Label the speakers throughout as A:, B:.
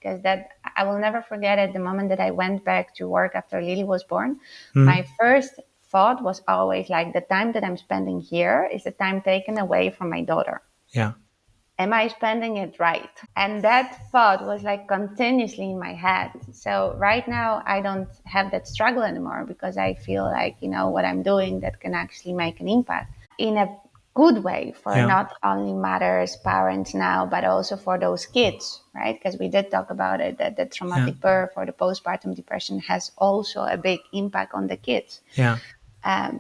A: because that I will never forget it. The moment that I went back to work after Lily was born,
B: Mm,
A: my first thought was always like, the time that I'm spending here is the time taken away from my daughter.
B: yeah.
A: Am I spending it right? And that thought was like continuously in my head. So right now I don't have that struggle anymore, because I feel like, what I'm doing that can actually make an impact in a good way for
B: Yeah.
A: not only mothers, parents now, but also for those kids, right? Because we did talk about it, that the
B: Yeah.
A: traumatic birth or the postpartum depression has also a big impact on the kids.
B: Yeah.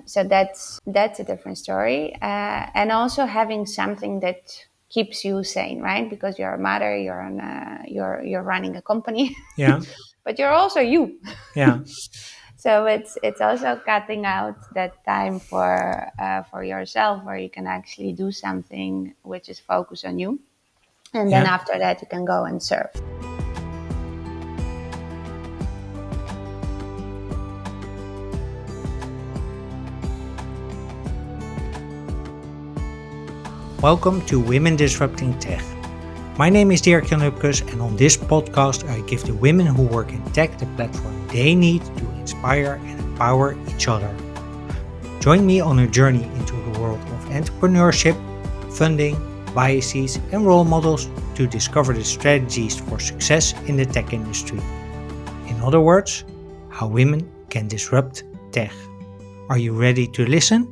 A: So that's a different story, and also having something that keeps you sane, right? Because you're a mother, you're running a company,
B: Yeah.
A: but you're also you.
B: Yeah.
A: So it's also cutting out that time for yourself, where you can actually do something which is focused on you, and then
B: Yeah.
A: after that you can go and serve.
B: Welcome to Women Disrupting Tech. My name is Dirk Jan Hupkes, and on this podcast I give the women who work in tech the platform they need to inspire and empower each other. Join me on a journey into the world of entrepreneurship, funding, biases and role models to discover the strategies for success in the tech industry. In other words, how women can disrupt tech. Are you ready to listen?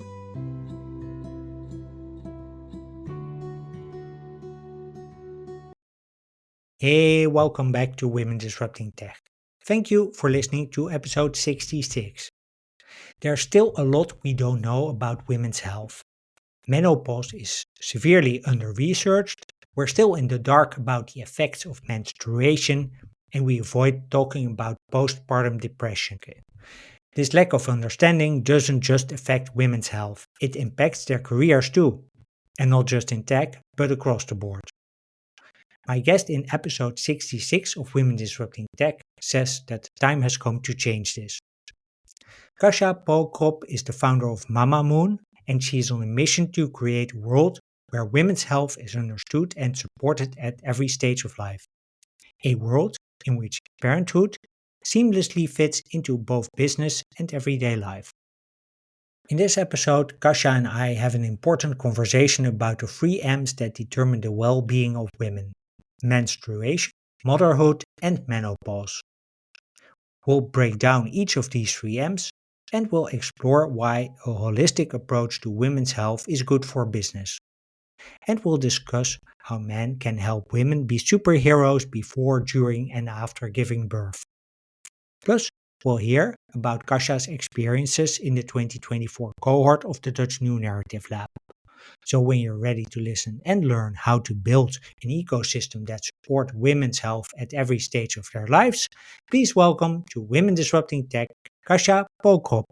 B: Hey, welcome back to Women Disrupting Tech. Thank you for listening to episode 66. There's still a lot we don't know about women's health. Menopause is severely under-researched, we're still in the dark about the effects of menstruation, and we avoid talking about postpartum depression. This lack of understanding doesn't just affect women's health, it impacts their careers too. And not just in tech, but across the board. My guest in episode 66 of Women Disrupting Tech says that the time has come to change this. Kasia Pokrop is the founder of Mamamoon, and she is on a mission to create a world where women's health is understood and supported at every stage of life. A world in which parenthood seamlessly fits into both business and everyday life. In this episode, Kasia and I have an important conversation about the three M's that determine the well-being of women: menstruation, motherhood, and menopause. We'll break down each of these three M's and we'll explore why a holistic approach to women's health is good for business. And we'll discuss how men can help women be superheroes before, during, and after giving birth. Plus, we'll hear about Kasia's experiences in the 2024 cohort of the Dutch New Narrative Lab. So when you're ready to listen and learn how to build an ecosystem that supports women's health at every stage of their lives, please welcome to Women Disrupting Tech, Kasia Pokrop.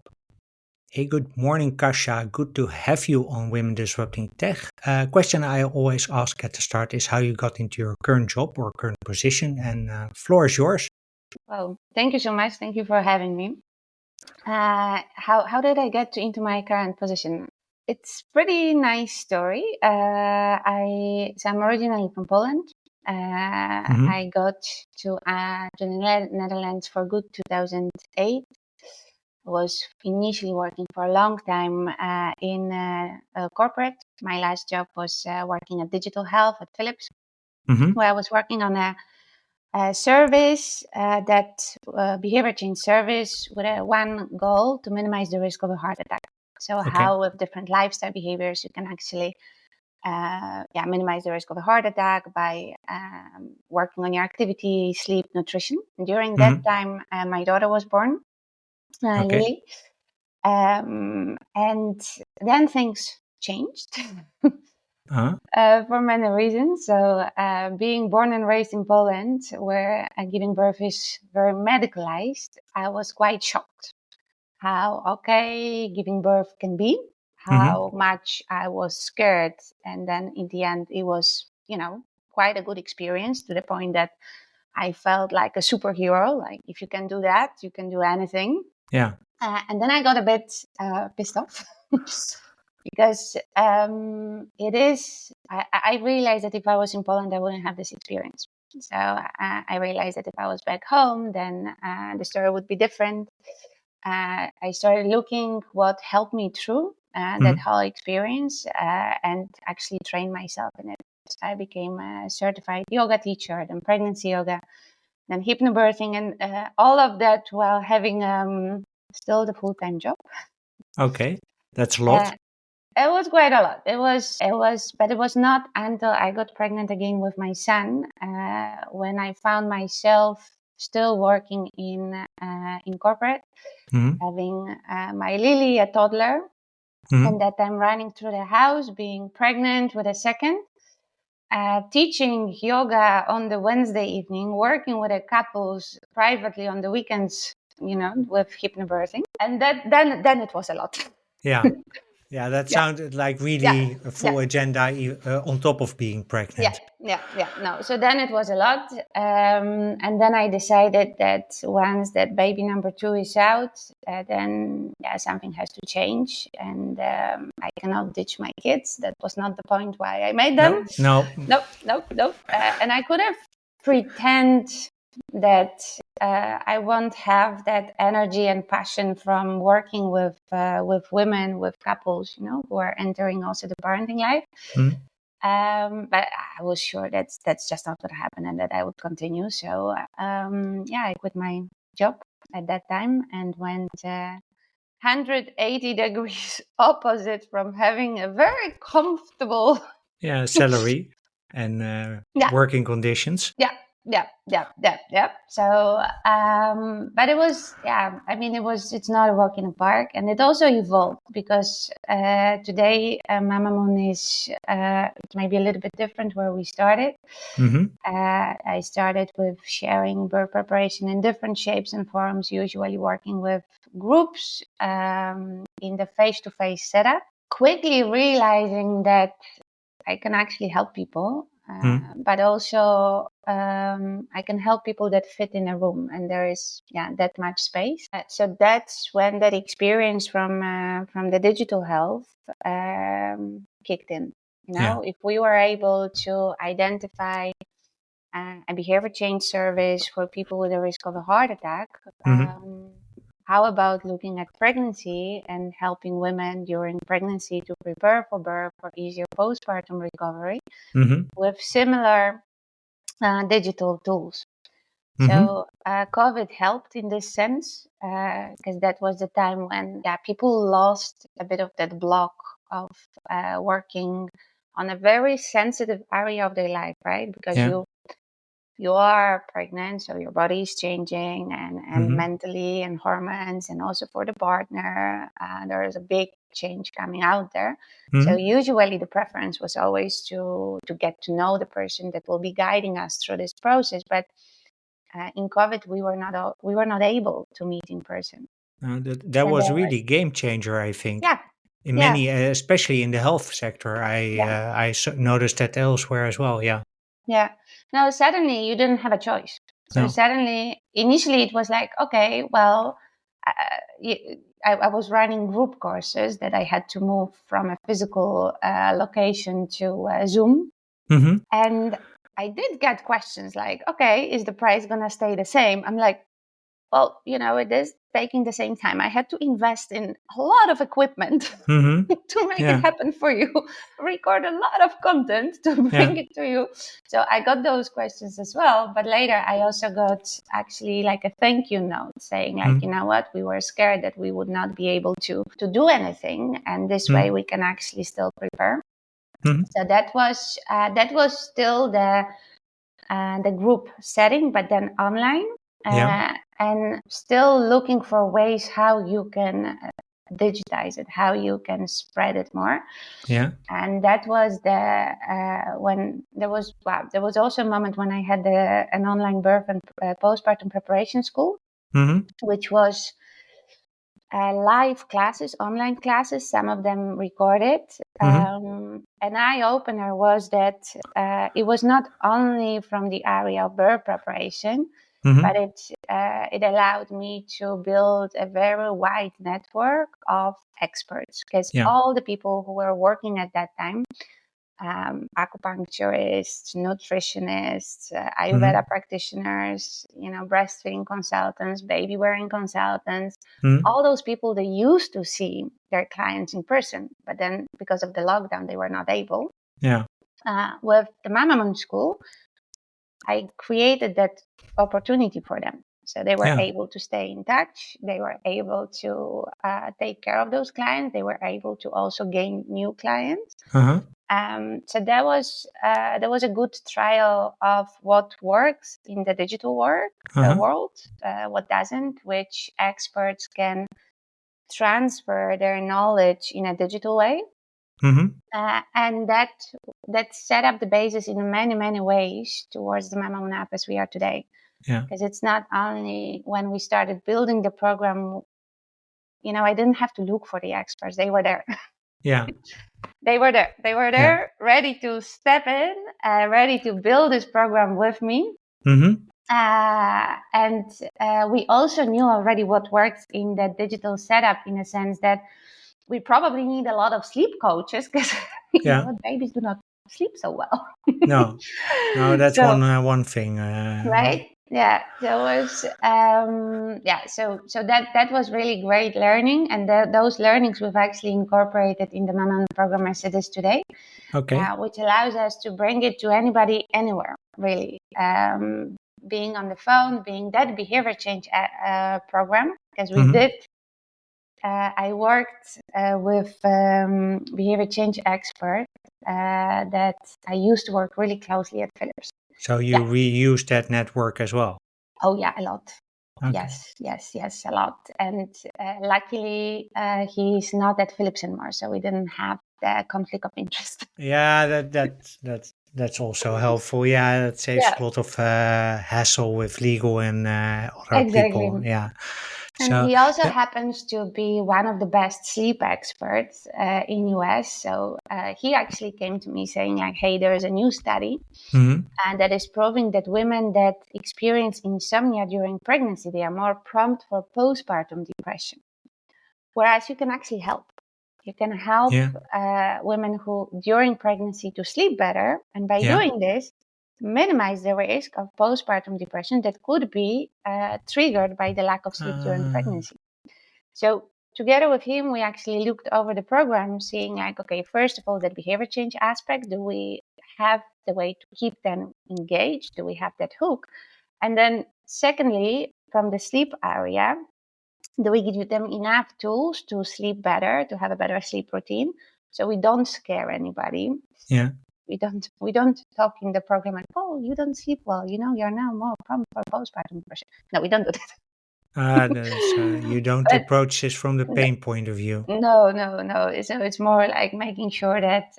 B: Hey, good morning, Kasia. Good to have you on Women Disrupting Tech. Question I always ask at the start is how you got into your current job or current position, and floor is yours.
A: Well, thank you so much. Thank you for having me. How did I get into my current position? It's pretty nice story. I'm originally from Poland. I got to the Netherlands for good 2008. Was initially working for a long time in a corporate. My last job was working at digital health at Philips,
B: Mm-hmm.
A: where I was working on a service that behavior change service with one goal to minimize the risk of a heart attack. So
B: Okay.
A: how with different lifestyle behaviors you can actually minimize the risk of a heart attack by working on your activity, sleep, nutrition. During that time, my daughter was born,
B: Okay.
A: Lily, and then things changed.
B: Uh-huh.
A: For many reasons. So, being born and raised in Poland, where giving birth is very medicalized, I was quite shocked how okay giving birth can be, how much I was scared. And then in the end, it was, quite a good experience, to the point that I felt like a superhero. Like, if you can do that, you can do anything.
B: Yeah.
A: And then I got a bit pissed off. Because I realized that if I was in Poland, I wouldn't have this experience. So I realized that if I was back home, then the story would be different. I started looking what helped me through that
B: Mhm.
A: whole experience and actually trained myself in it. I became a certified yoga teacher, then pregnancy yoga, then hypnobirthing, and all of that while having still the full-time job.
B: Okay, that's a
A: Uh,
B: lot.
A: it was quite a lot. But it was not until I got pregnant again with my son when I found myself still working in corporate,
B: Mhm.
A: having my Lily, a toddler, and
B: Mhm.
A: that I'm running through the house, being pregnant with a second, teaching yoga on the Wednesday evening, working with the couples privately on the weekends, with hypnobirthing, and then it was a lot.
B: Yeah. Yeah, that
A: Yeah,
B: sounded like
A: yeah,
B: really a
A: yeah.
B: full agenda on top of being
A: Yeah,
B: pregnant.
A: yeah. No, so then it was a lot, and then I decided that once that baby number two is out, then something has to change, and I cannot ditch my kids. That was not the point why I made them.
B: No, no.
A: Nope, nope, nope. And I could have pretend that I won't have that energy and passion from working with women, with couples, who are entering also the parenting life.
B: Mhm.
A: But I was sure that's just not going to happen, and that I would continue. So I quit my job at that time and went 180 degrees opposite from having a very comfortable.
B: Yeah, salary and
A: Yeah,
B: working conditions.
A: yeah, yeah. So, but it was, I mean, it's not a walk in the park, and it also evolved because today Mamamoon is it might be a little bit different where we started.
B: Mhm.
A: I started with sharing birth preparation in different shapes and forms, usually working with groups in the face-to-face setup. Quickly realizing that I can actually help people,
B: Mhm.
A: but also I can help people that fit in a room, and there is that much space. So that's when that experience from the digital health kicked in.
B: Yeah.
A: If we were able to identify a behavior change service for people with a risk of a heart attack.
B: Mhm.
A: How about looking at pregnancy and helping women during pregnancy to prepare for birth for easier postpartum recovery
B: Mhm.
A: with similar digital tools?
B: Mhm.
A: So COVID helped in this sense because that was the time when people lost a bit of that block of working on a very sensitive area of their life, right? Because
B: Yeah.
A: you are pregnant, so your body is changing, and
B: Mhm.
A: mentally, and hormones, and also for the partner, there is a big change coming out there. So
B: Mhm.
A: usually the preference was always to get to know the person that will be guiding us through this process. But in COVID, we were not able to meet in person.
B: That
A: And
B: was
A: there was
B: really game changer, I think.
A: yeah,
B: In
A: yeah,
B: many, especially in the health sector,
A: yeah.
B: I noticed that elsewhere as well. Yeah.
A: Yeah. No, suddenly you didn't have a choice. So
B: No.
A: suddenly, initially, it was like, okay, well, I was running group courses that I had to move from a physical location to Zoom.
B: Mhm.
A: And I did get questions like, okay, is the price going to stay the same? I'm like, well, it is taking the same time. I had to invest in a lot of equipment
B: Mhm.
A: to make it
B: Yeah.
A: happen for you, record a lot of content to
B: Yeah.
A: bring it to you. So I got those questions as well. But later I also got actually like a thank you note saying like, you
B: Mhm.
A: know what, we were scared that we would not be able to do anything. And this way
B: Mhm.
A: we can actually still prepare.
B: Mhm.
A: So that was still the group setting, but then online,
B: Yeah.
A: and still looking for ways how you can digitize it, how you can spread it more.
B: Yeah.
A: And that was when there was also a moment when I had an online birth and postpartum preparation school,
B: Mhm.
A: which was live classes, online classes, some of them recorded.
B: Mhm.
A: An eye opener was that it was not only from the area of birth preparation, but
B: Mhm.
A: it allowed me to build a very wide network of experts because
B: Yeah.
A: all the people who were working at that time acupuncturists, nutritionists, Ayurveda
B: Mm-hmm.
A: practitioners, breastfeeding consultants, baby wearing consultants.
B: Mm-hmm.
A: All those people, they used to see their clients in person, but then because of the lockdown, they were not able.
B: Yeah.
A: With the Mamamoon school, I created that opportunity for them. So they were
B: Yeah.
A: able to stay in touch. They were able to take care of those clients. They were able to also gain new clients.
B: Uh-huh.
A: So that was a good trial of what works in the digital
B: Uh-huh.
A: world, what doesn't, which experts can transfer their knowledge in a digital way,
B: Mm-hmm.
A: and that set up the basis in many ways towards the Mamamoon app as we are today.
B: Yeah.
A: Because it's not only when we started building the program, I didn't have to look for the experts; they were there.
B: Yeah.
A: They were there. They were
B: Yeah.
A: there, ready to step in, ready to build this program with me.
B: Mm-hmm.
A: And we also knew already what works in the digital setup, in a sense that we probably need a lot of sleep coaches, because
B: Yeah.
A: babies do not sleep so well.
B: No. No, that's
A: So
B: one thing.
A: right, yeah, there was so that was really great learning, and those learnings we've actually incorporated in the Mama program as it is today,
B: Okay.
A: which allows us to bring it to anybody anywhere, really. Being on the phone, being that behavior change program, because we
B: Mm-hmm.
A: did. I worked with behavior change expert that I used to work really closely at Philips.
B: So you
A: Yeah.
B: reuse that network as well.
A: Oh yeah, a lot.
B: Okay.
A: Yes, a lot. And luckily, he's not at Philips anymore, so we didn't have the conflict of interest.
B: Yeah, that's also helpful. Yeah, it saves
A: Yeah,
B: a lot of hassle with legal and other people.
A: exactly.
B: Yeah.
A: And
B: So
A: he also
B: yeah.
A: happens to be one of the best sleep experts in US. So he actually came to me saying like, "Hey, there is a new study
B: Mm-hmm.
A: and that is proving that women that experience insomnia during pregnancy, they are more prompt for postpartum depression. Whereas you can actually help. You can help
B: Yeah.
A: women who during pregnancy to sleep better, and by
B: Yeah.
A: doing this, minimize the risk of postpartum depression that could be triggered by the lack of sleep during
B: Uh,
A: pregnancy." So together with him, we actually looked over the program, seeing like, okay, first of all, that behavior change aspect, do we have the way to keep them engaged? Do we have that hook? And then secondly, from the sleep area, do we give them enough tools to sleep better, to have a better sleep routine? So we don't scare anybody.
B: yeah.
A: We don't talk in the program like, oh, you don't sleep well, you're now more prone for postpartum depression. No, we don't do that.
B: So you don't
A: But
B: approach this from the pain point of view.
A: no, no, no. So it's more like making sure that,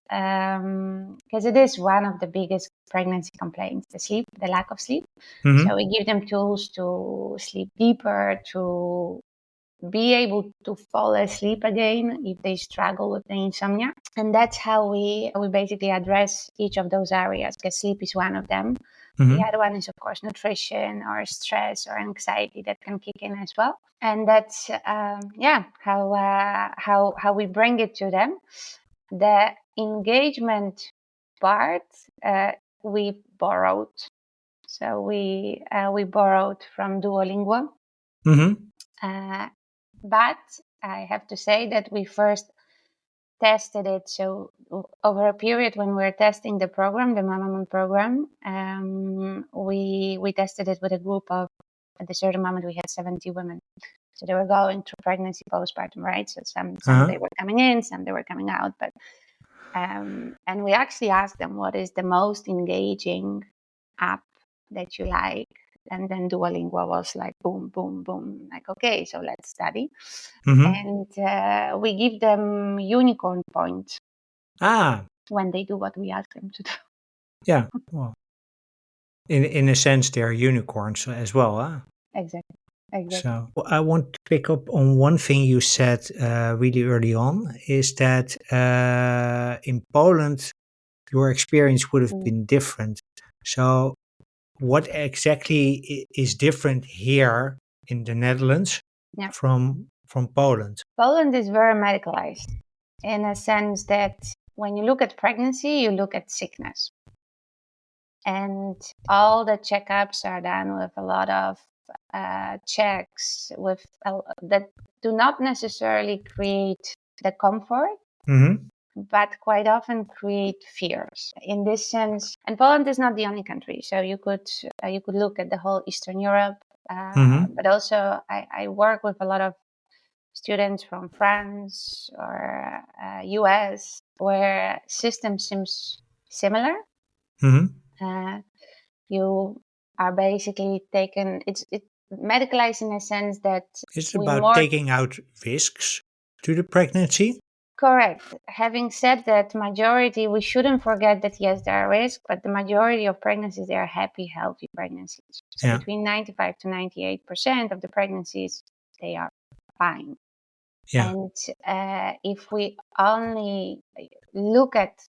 A: because it is one of the biggest pregnancy complaints, the lack of sleep. So
B: Mm-hmm.
A: we give them tools to sleep deeper, to be able to fall asleep again if they struggle with the insomnia. And that's how we basically address each of those areas, because sleep is one of them. The
B: Mm-hmm.
A: other one is, of course, nutrition or stress or anxiety that can kick in as well. And that's how we bring it to them. The engagement part we borrowed. So we borrowed from Duolingo,
B: Mm-hmm.
A: but I have to say that we first tested it. So over a period when we were testing the program, the Mamamoon program, we tested it with a group of, at a certain moment we had 70 women. So they were going through pregnancy, postpartum, right? So some
B: Uh-huh.
A: they were coming in, some they were coming out, but and we actually asked them what is the most engaging app that you like. And then Duolingo was like boom, boom, boom. Like, okay, so let's study.
B: Mm-hmm.
A: And we give them unicorn points
B: Ah,
A: when they do what we ask them to do.
B: yeah. Well, in a sense, they're unicorns as well, huh?
A: Exactly. Exactly.
B: So I want to pick up on one thing you said really early on is that in Poland, your experience would have
A: Mm.
B: been different. So what exactly is different here in the Netherlands
A: Yeah.
B: from Poland?
A: Poland is very medicalized in a sense that when you look at pregnancy, you look at sickness. And all the checkups are done with a lot of checks that do not necessarily create the comfort,
B: Mm-hmm.
A: but quite often create fears. In this sense, and Poland is not the only country, so you could look at the whole Eastern Europe,
B: Mm-hmm.
A: but also I work with a lot of students from France or US, where system seems similar.
B: Mm-hmm.
A: Uh, you are basically taken. It's medicalized in a sense that
B: It's
A: we
B: about
A: more.
B: taking out risks to the pregnancy.
A: Correct. Having said that, majority, we shouldn't forget that yes, there are risks, but the majority of pregnancies, they are happy, healthy pregnancies. So
B: Yeah.
A: between 95 to 98% of the pregnancies, they are fine.
B: Yeah.
A: And if we only look at,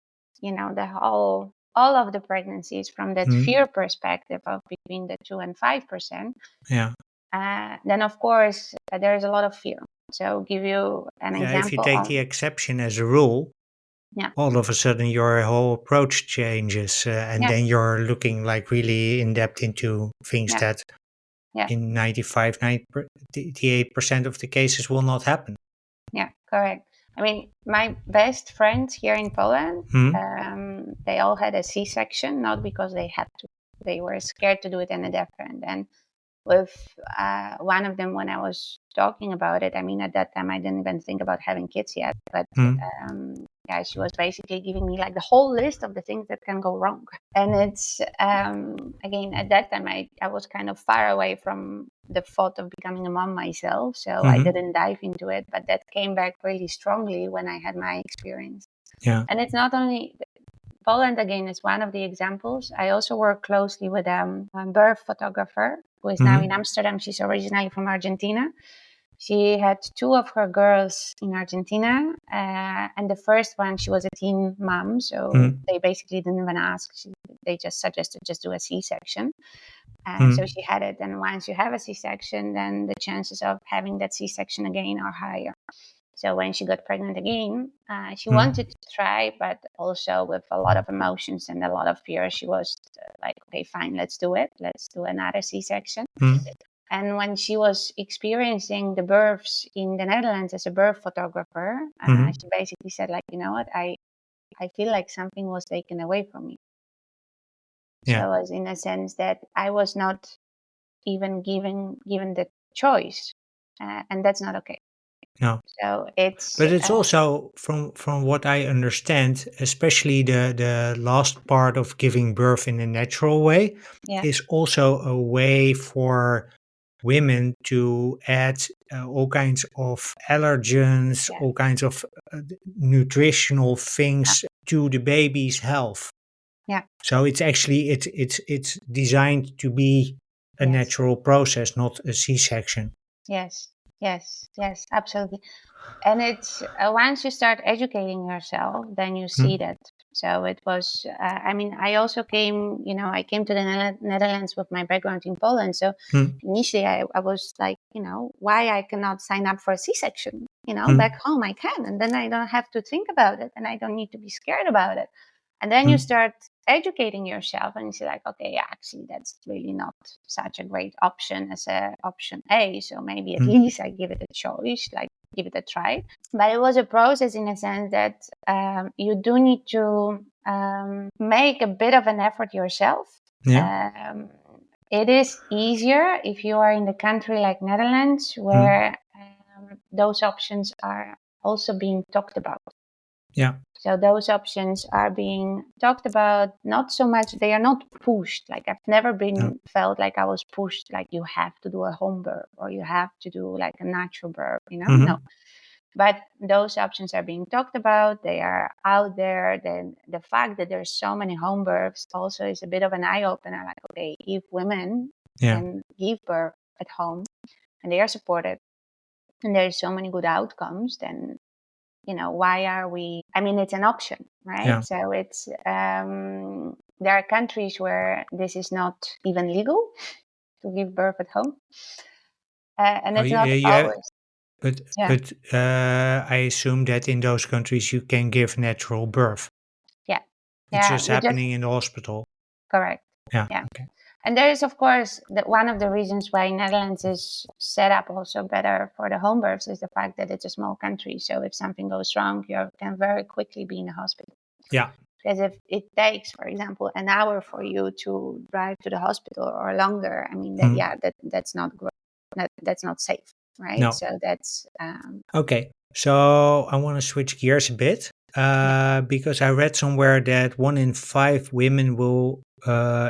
A: all of the pregnancies from that
B: Mm-hmm.
A: fear perspective of between the 2 and 5%,
B: Yeah.
A: then of course there is a lot of fear. So give you an
B: Yeah. If you
A: example
B: take
A: on,
B: the exception as a rule,
A: yeah,
B: all of a sudden your whole approach changes, and
A: yeah,
B: then you're looking like really in depth into things
A: yeah,
B: that
A: yeah,
B: in 98% of the cases will not happen.
A: yeah, correct. I mean, my best friends here in Poland,
B: Hmm.
A: they all had a C-section, not because they had to. They were scared to do it any different. And with one of them, when I was talking about it, I mean, at that time, I didn't even think about having kids yet. But
B: Hmm.
A: yeah, she was basically giving me like the whole list of the things that can go wrong. And it's, again, at that time, I was kind of far away from the thought of becoming a mom myself. So I
B: Hmm.
A: didn't dive into it. But that came back really strongly when I had my experience.
B: Yeah.
A: And it's not only Poland, again, is one of the examples. I also work closely with a birth photographer who is now in
B: Hmm.
A: Amsterdam. She's originally from Argentina. She had two of her girls in Argentina, and the first one, she was a teen mom, so
B: Hmm.
A: they basically didn't even ask. They just suggested just do a C-section. So
B: Hmm.
A: she had it, and once you have a C-section, then the chances of having that C-section again are higher. So when she got pregnant again, she
B: Hmm.
A: wanted to try, but also with a lot of emotions and a lot of fear, she was like, okay, fine, let's do it. Let's do another C-section.
B: Hmm.
A: And when she was experiencing the births in the Netherlands as a birth photographer,
B: Hmm.
A: she basically said, like, you know what, I feel like something was taken away from me.
B: Yeah.
A: So as in a sense that I was not even given the choice, and that's not okay.
B: No.
A: So it's
B: But it's also from what I understand, especially the last part of giving birth in a natural way,
A: yeah,
B: is also a way for women to add all kinds of allergens,
A: yeah,
B: all kinds of nutritional
A: yeah,
B: things to the baby's health.
A: yeah.
B: So it's actually it's designed to be a
A: Yes,
B: natural process, not a C-section.
A: yes, yes, yes, absolutely. And it's once you start educating yourself, then you see
B: Hmm.
A: that. So it was, I mean, I also came, I came to the Netherlands with my background in Poland. So
B: Hmm.
A: initially I was like, why I cannot sign up for a C-section? Back
B: Hmm.
A: home I can, and then I don't have to think about it and I don't need to be scared about it. And then you
B: Hmm.
A: start educating yourself and you see like, okay, yeah, actually that's really not such a great option as a option A. So maybe at
B: Hmm.
A: least I give it a choice, like give it a try. But it was a process in a sense that you do need to make a bit of an effort yourself.
B: Yeah.
A: Um, it is easier if you are in the country like Netherlands,
B: Hmm.
A: where those options are also being talked about.
B: Yeah.
A: So those options are being talked about, not so much, they are not pushed. Like I've never
B: No.
A: been felt like I was pushed, like you have to do a home birth or you have to do like a natural birth, no.
B: Hmm.
A: But those options are being talked about, they are out there. Then the fact that there's so many home births also is a bit of an eye-opener, like, okay, if women
B: Yeah.
A: can give birth at home and they are supported and there's so many good outcomes, then why are we, I mean, it's an option, right?
B: Yeah.
A: So it's there are countries where this is not even legal to give birth at home, and
B: Oh,
A: it's not
B: you have
A: always.
B: But
A: Yeah,
B: but I assume that in those countries you can give natural birth.
A: yeah,
B: It's
A: yeah.
B: just
A: You just
B: happening in the hospital.
A: correct.
B: Yeah.
A: Yeah.
B: Okay.
A: And there is, of course, one of the reasons why Netherlands is set up also better for the home births is the fact that it's a small country. So if something goes wrong, you can very quickly be in the hospital.
B: Yeah.
A: Because if it takes, for example, an hour for you to drive to the hospital or longer, I mean that
B: Mm.
A: yeah, that's not that's not safe, right?
B: No.
A: So that's
B: Okay. So I want to switch gears a bit
A: yeah,
B: because I read somewhere that 1 in 5 women will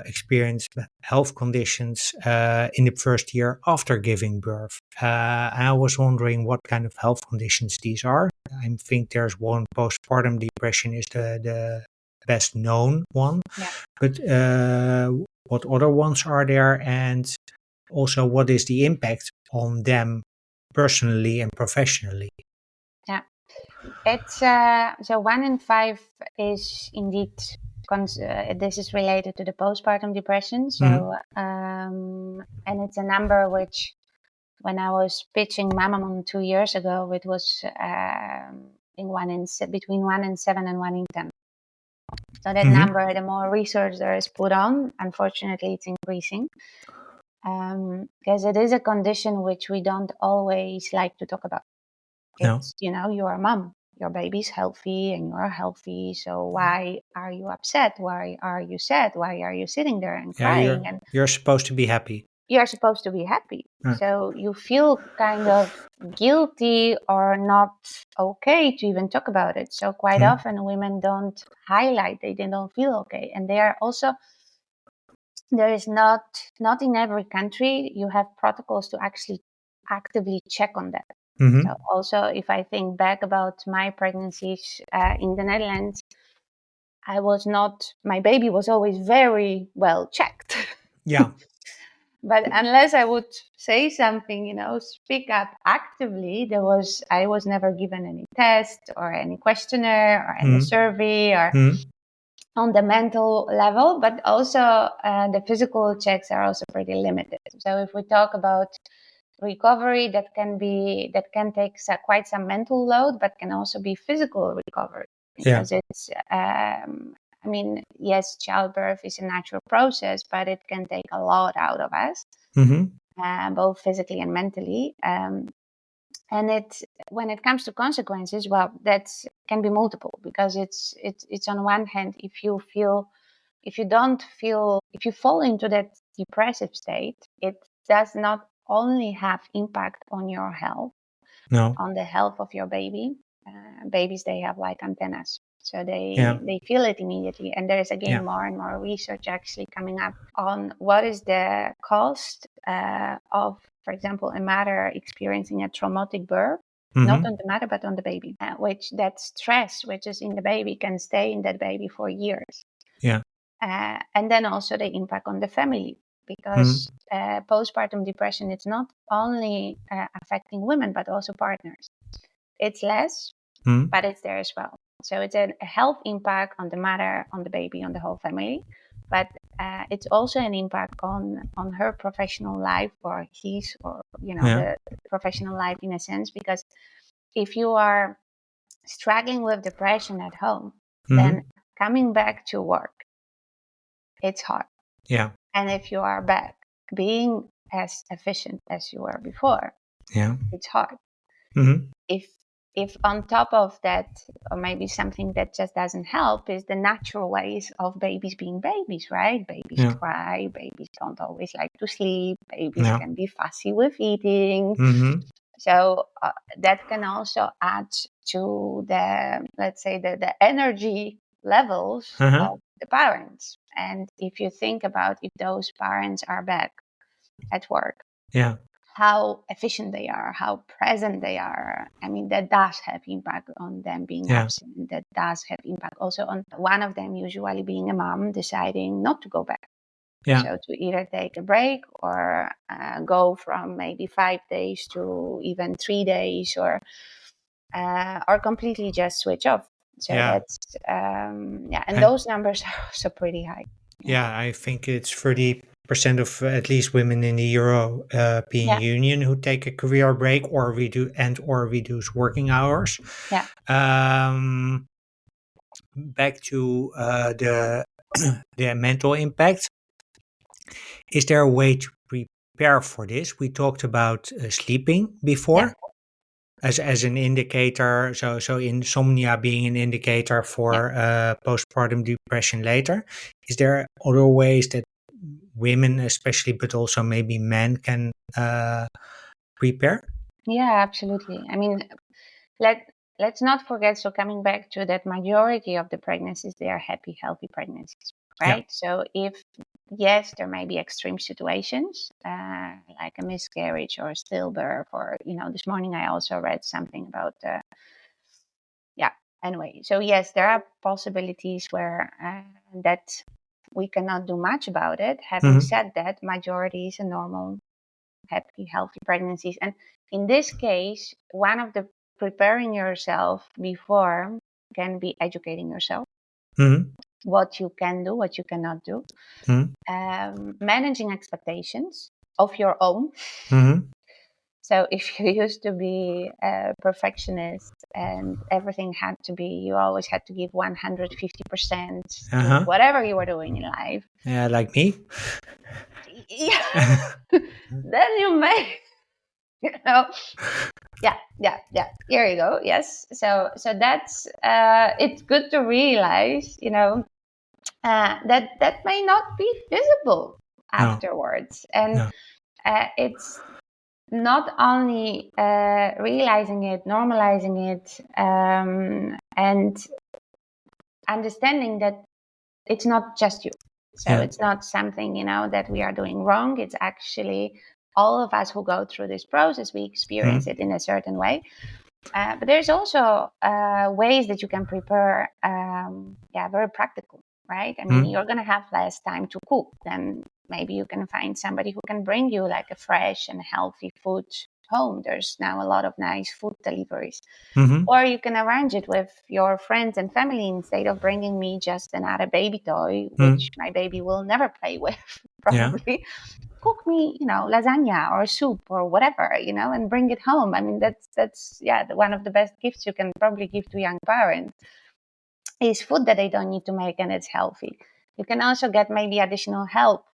B: experience health conditions in the first year after giving birth. I was wondering what kind of health conditions these are. I think there's one, postpartum depression is the best known one,
A: yeah,
B: but what other ones are there, and also what is the impact on them personally and professionally?
A: yeah. It's so 1 in 5 is indeed this is related to the postpartum depression.
B: Mhm,
A: So and it's a number which when I was pitching Mamamoon 2 years ago, it was in between 1 in 7 and 1 in 10. So that
B: mhm,
A: number, the more research there is put on, unfortunately, it's increasing because it is a condition which we don't always like to talk about.
B: no,
A: It's, you're a mom, your baby's healthy and you're healthy. So why are you upset? Why are you sad? Why are you sitting there and
B: yeah,
A: crying? And
B: you're supposed to be happy.
A: you're supposed to be happy.
B: Uh,
A: So you feel kind of guilty or not okay to even talk about it. So quite
B: mm,
A: often women don't highlight, they don't feel okay. And they are also, there is not in every country you have protocols to actually actively check on that. So
B: mhm,
A: also, if I think back about my pregnancies in the Netherlands, my baby was always very well checked.
B: yeah,
A: But unless I would say something, speak up actively, I was never given any test or any questionnaire or any
B: mm,
A: survey or
B: mm,
A: on the mental level, but also the physical checks are also pretty limited. So if we talk about recovery, that can take quite some mental load, but can also be physical recovery
B: yeah,
A: because it's I mean, yes, childbirth is a natural process, but it can take a lot out of us,
B: mhm,
A: both physically and mentally. And when it comes to consequences, well, that can be multiple because it's on one hand, if you fall into that depressive state, it does not only have impact on your health,
B: no,
A: on the health of your baby. Babies, they have like antennas, so
B: yeah,
A: they feel it immediately. And there is
B: yeah,
A: again more and more research actually coming up on what is the cost of, for example, a mother experiencing a traumatic birth, not
B: mhm,
A: on the mother but on the baby, which that stress which is in the baby can stay in that baby for years.
B: yeah,
A: And then also the impact on the family,
B: mm,
A: because postpartum depression, it's not only affecting women but also partners. It's less,
B: mm,
A: but it's there as well. So it's a health impact on the mother, on the baby, on the whole family. But it's also an impact on her professional life, or his, or
B: yeah,
A: the professional life in a sense. Because if you are struggling with depression at home, then
B: mhm,
A: coming back to work, it's hard.
B: yeah,
A: And if you are back being as efficient as you were before,
B: yeah,
A: it's hard.
B: mhm,
A: If on top of that, or maybe something that just doesn't help, is the natural ways of babies being babies, right? Babies
B: yeah,
A: cry, babies don't always like to sleep, babies
B: yeah,
A: can be fussy with eating.
B: mhm,
A: So that can also add to the, let's say, the energy levels
B: uh-huh,
A: of the parents. And if you think about if those parents are back at work,
B: yeah,
A: how efficient they are, how present they are. I mean, that does have impact on them being
B: yeah,
A: absent. That does have impact also on one of them, usually being a mom, deciding not to go back.
B: yeah,
A: So to either take a break or go from maybe 5 days to even 3 days, or completely just switch off. So
B: yeah,
A: that's yeah, and
B: and
A: those numbers are also pretty high. Yeah,
B: yeah, I think it's 30. of at least women in the European
A: Yeah,
B: Union who take a career break or reduce working hours.
A: yeah,
B: Um, Back to the mental impact. Is there a way to prepare for this? We talked about sleeping
A: yeah,
B: before as an indicator. So insomnia being an indicator
A: yeah.
B: for postpartum depression later. Is there other ways that women, especially, but also maybe men, can prepare?
A: Yeah, absolutely. I mean, let let's not forget, so coming back to that, majority of the pregnancies, they are happy, healthy pregnancies,
B: Yeah.
A: right? So if, yes, there may be extreme situations, like a miscarriage or stillbirth, or this morning I also read something about yeah, anyway. So yes, there are possibilities where that we cannot do much about it. Having
B: Hmm.
A: said that, majority is a normal, happy, healthy pregnancies. And in this case, one of the preparing yourself before can be educating yourself,
B: Hmm.
A: what you can do, what you cannot do,
B: Hmm.
A: managing expectations of your own.
B: Hmm.
A: So if you used to be a perfectionist and everything had to be, you always had to give 150%
B: Uh
A: to
B: huh.
A: whatever you were doing in life.
B: Yeah, like me.
A: Yeah, then you may, you know, yeah, here you go. Yes, so that's it's good to realize, that may not be visible
B: No.
A: afterwards. And
B: No.
A: it's not only realizing it, normalizing it, and understanding that it's not just you. So
B: Yeah.
A: it's not something, that we are doing wrong. It's actually all of us who go through this process, we experience
B: Hmm.
A: it in a certain way. But there's also ways that you can prepare, yeah, very practical, right? I mean,
B: Hmm.
A: you're going to have less time to cook. Then maybe you can find somebody who can bring you like a fresh and healthy food home. There's now a lot of nice food deliveries.
B: Hmm.
A: Or you can arrange it with your friends and family instead of bringing me just another baby toy,
B: Hmm.
A: which my baby will never play with,
B: Yeah.
A: probably. Cook me, lasagna or soup or whatever, and bring it home. I mean, that's yeah, one of the best gifts you can probably give to young parents is food that they don't need to make and it's healthy. You can also get maybe additional help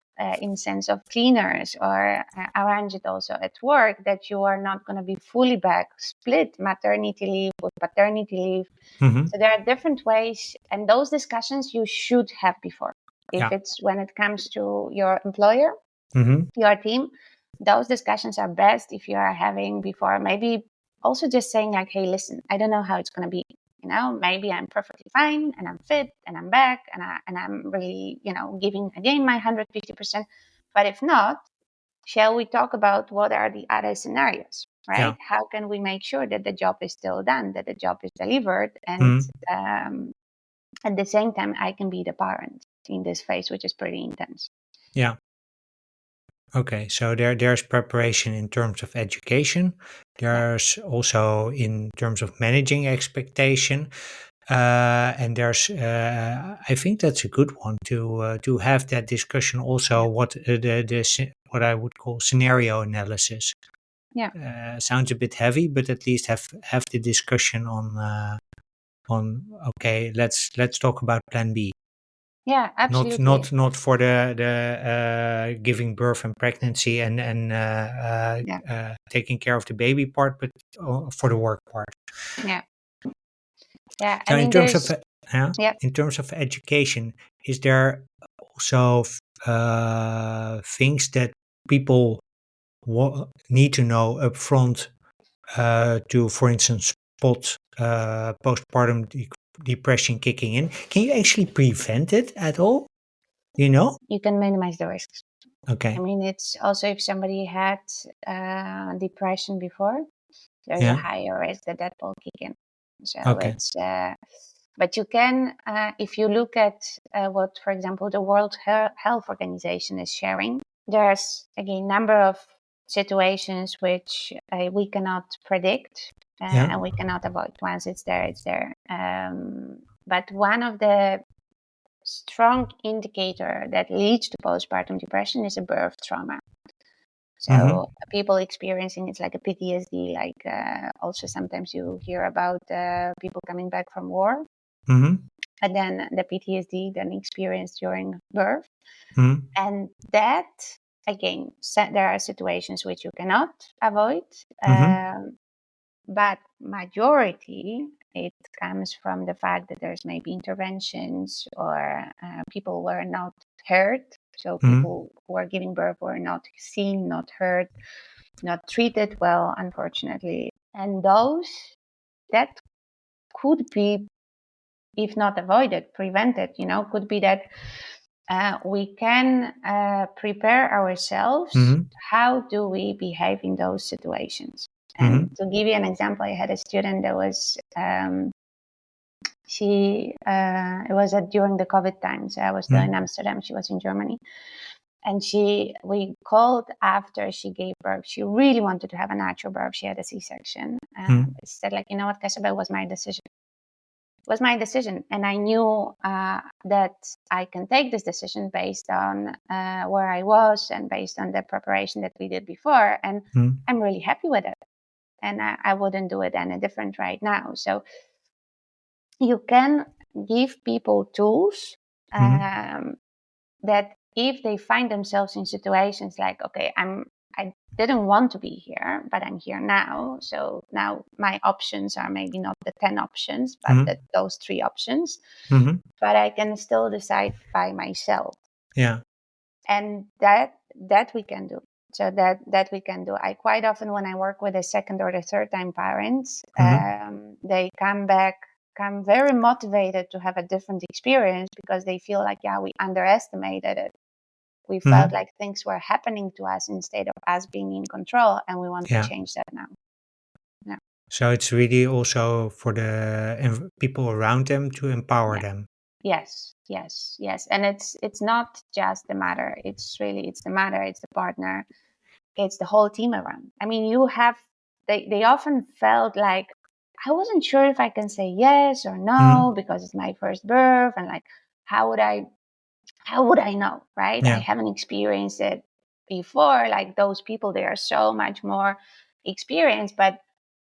A: in sense of cleaners, or arrange it also at work that you are not going to be fully back, split maternity leave with paternity leave.
B: Hmm.
A: So there are different ways, and those discussions you should have before. If
B: Yeah.
A: it's when it comes to your employer,
B: Hmm.
A: your team, those discussions are best if you are having before. Maybe also just saying like, hey, listen, I don't know how it's going to be. Maybe I'm perfectly fine and I'm fit and I'm back and I'm really, giving again my 150%. But if not, shall we talk about what are the other scenarios, right?
B: Yeah.
A: How can we make sure that the job is still done, that the job is delivered, and
B: Hmm.
A: at the same time, I can be the parent in this phase, which is pretty intense.
B: Yeah. Okay, so there's preparation in terms of education.
A: Yeah,
B: There's also in terms of managing expectation, and there's I think that's a good one to have that discussion. Also,
A: yeah,
B: what what I would call scenario analysis
A: yeah,
B: sounds a bit heavy, but at least have the discussion on okay, let's talk about plan B.
A: yeah,
B: Not
A: absolutely.
B: not not for the giving birth and pregnancy
A: Yeah,
B: taking care of the baby part, but for the work part.
A: yeah, yeah. I
B: So
A: mean, there's, yeah,
B: in terms of education, is there also things that people need to know upfront to, for instance, spot postpartum depression kicking in? Can you actually prevent it at all? You know?
A: you can minimize the risks. I
B: Okay.
A: mean, it's also if somebody had depression before, there's a
B: Yeah.
A: higher risk that that will kick in. So
B: Okay.
A: it's, but you can, if you look at what, for example, the World Health Organization is sharing, there's again number of situations which we cannot predict
B: Yeah.
A: and we cannot avoid. Once it's there, it's there. But one of the strong indicator that leads to postpartum depression is a birth trauma.
B: Mhm.
A: So people experiencing it's like a PTSD, like also sometimes you hear about people coming back from war,
B: Mhm.
A: and then the PTSD then experienced during birth.
B: Mhm.
A: And that, again, there are situations which you cannot avoid,
B: Mhm.
A: but majority, it comes from the fact that there's maybe interventions or people were not heard. So
B: Mhm.
A: people who are giving birth were not seen, not heard, not treated well, unfortunately. And those that could be, if not avoided, prevented, could be that we can prepare ourselves.
B: Mhm.
A: How do we behave in those situations? And
B: Mhm.
A: to give you an example, I had a student that was she it was during the COVID times. I was still in
B: Mhm.
A: Amsterdam. She was in Germany, and we called after she gave birth. She really wanted to have a natural birth. She had a C-section.
B: Mhm.
A: She said, like, you know what, Kasia, it was my decision. It was my decision, and I knew that I can take this decision based on where I was and based on the preparation that we did before, and
B: Mhm.
A: I'm really happy with it. And I wouldn't do it any different right now. So you can give people tools
B: Mhm.
A: that if they find themselves in situations like, okay, I didn't want to be here, but I'm here now. So now my options are maybe not the 10 options, but
B: Mhm.
A: those 3 options,
B: Mhm.
A: but I can still decide by myself.
B: Yeah.
A: And that we can do. So that we can do. I quite often, when I work with a second or the third time parents,
B: Mhm.
A: they come very motivated to have a different experience because they feel like, yeah, we underestimated it. We felt
B: Mhm.
A: like things were happening to us instead of us being in control, and we want to
B: Yeah.
A: change that now. Yeah.
B: So it's really also for the people around them to empower
A: Yeah.
B: them.
A: Yes, yes, yes. And it's not just the mother. It's the mother, it's the partner, it's the whole team around. I mean, they often felt like I wasn't sure if I can say yes or no
B: Mhm.
A: because it's my first birth, and like how would I know, right? I
B: Yeah.
A: haven't experienced it before. Like those people, they are so much more experienced, but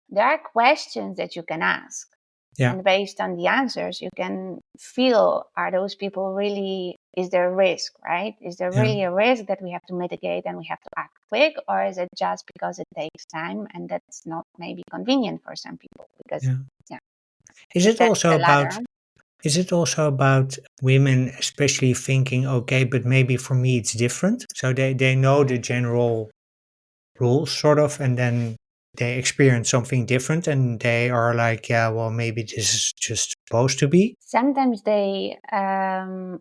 A: there are questions that you can ask.
B: Yeah.
A: And based on the answers, you can feel, are those people really, is there a risk, right? Is there
B: Yeah.
A: really a risk that we have to mitigate and we have to act quick? Or is it just because it takes time and that's not maybe convenient for some people? Because,
B: Yeah.
A: yeah,
B: Is
A: if
B: it
A: that's
B: also
A: the
B: about
A: latter.
B: is it also about women especially thinking, okay, but maybe for me it's different? So they know the general rules sort of, and then they experience something different and they are like, yeah, well, maybe this is just supposed to be.
A: Sometimes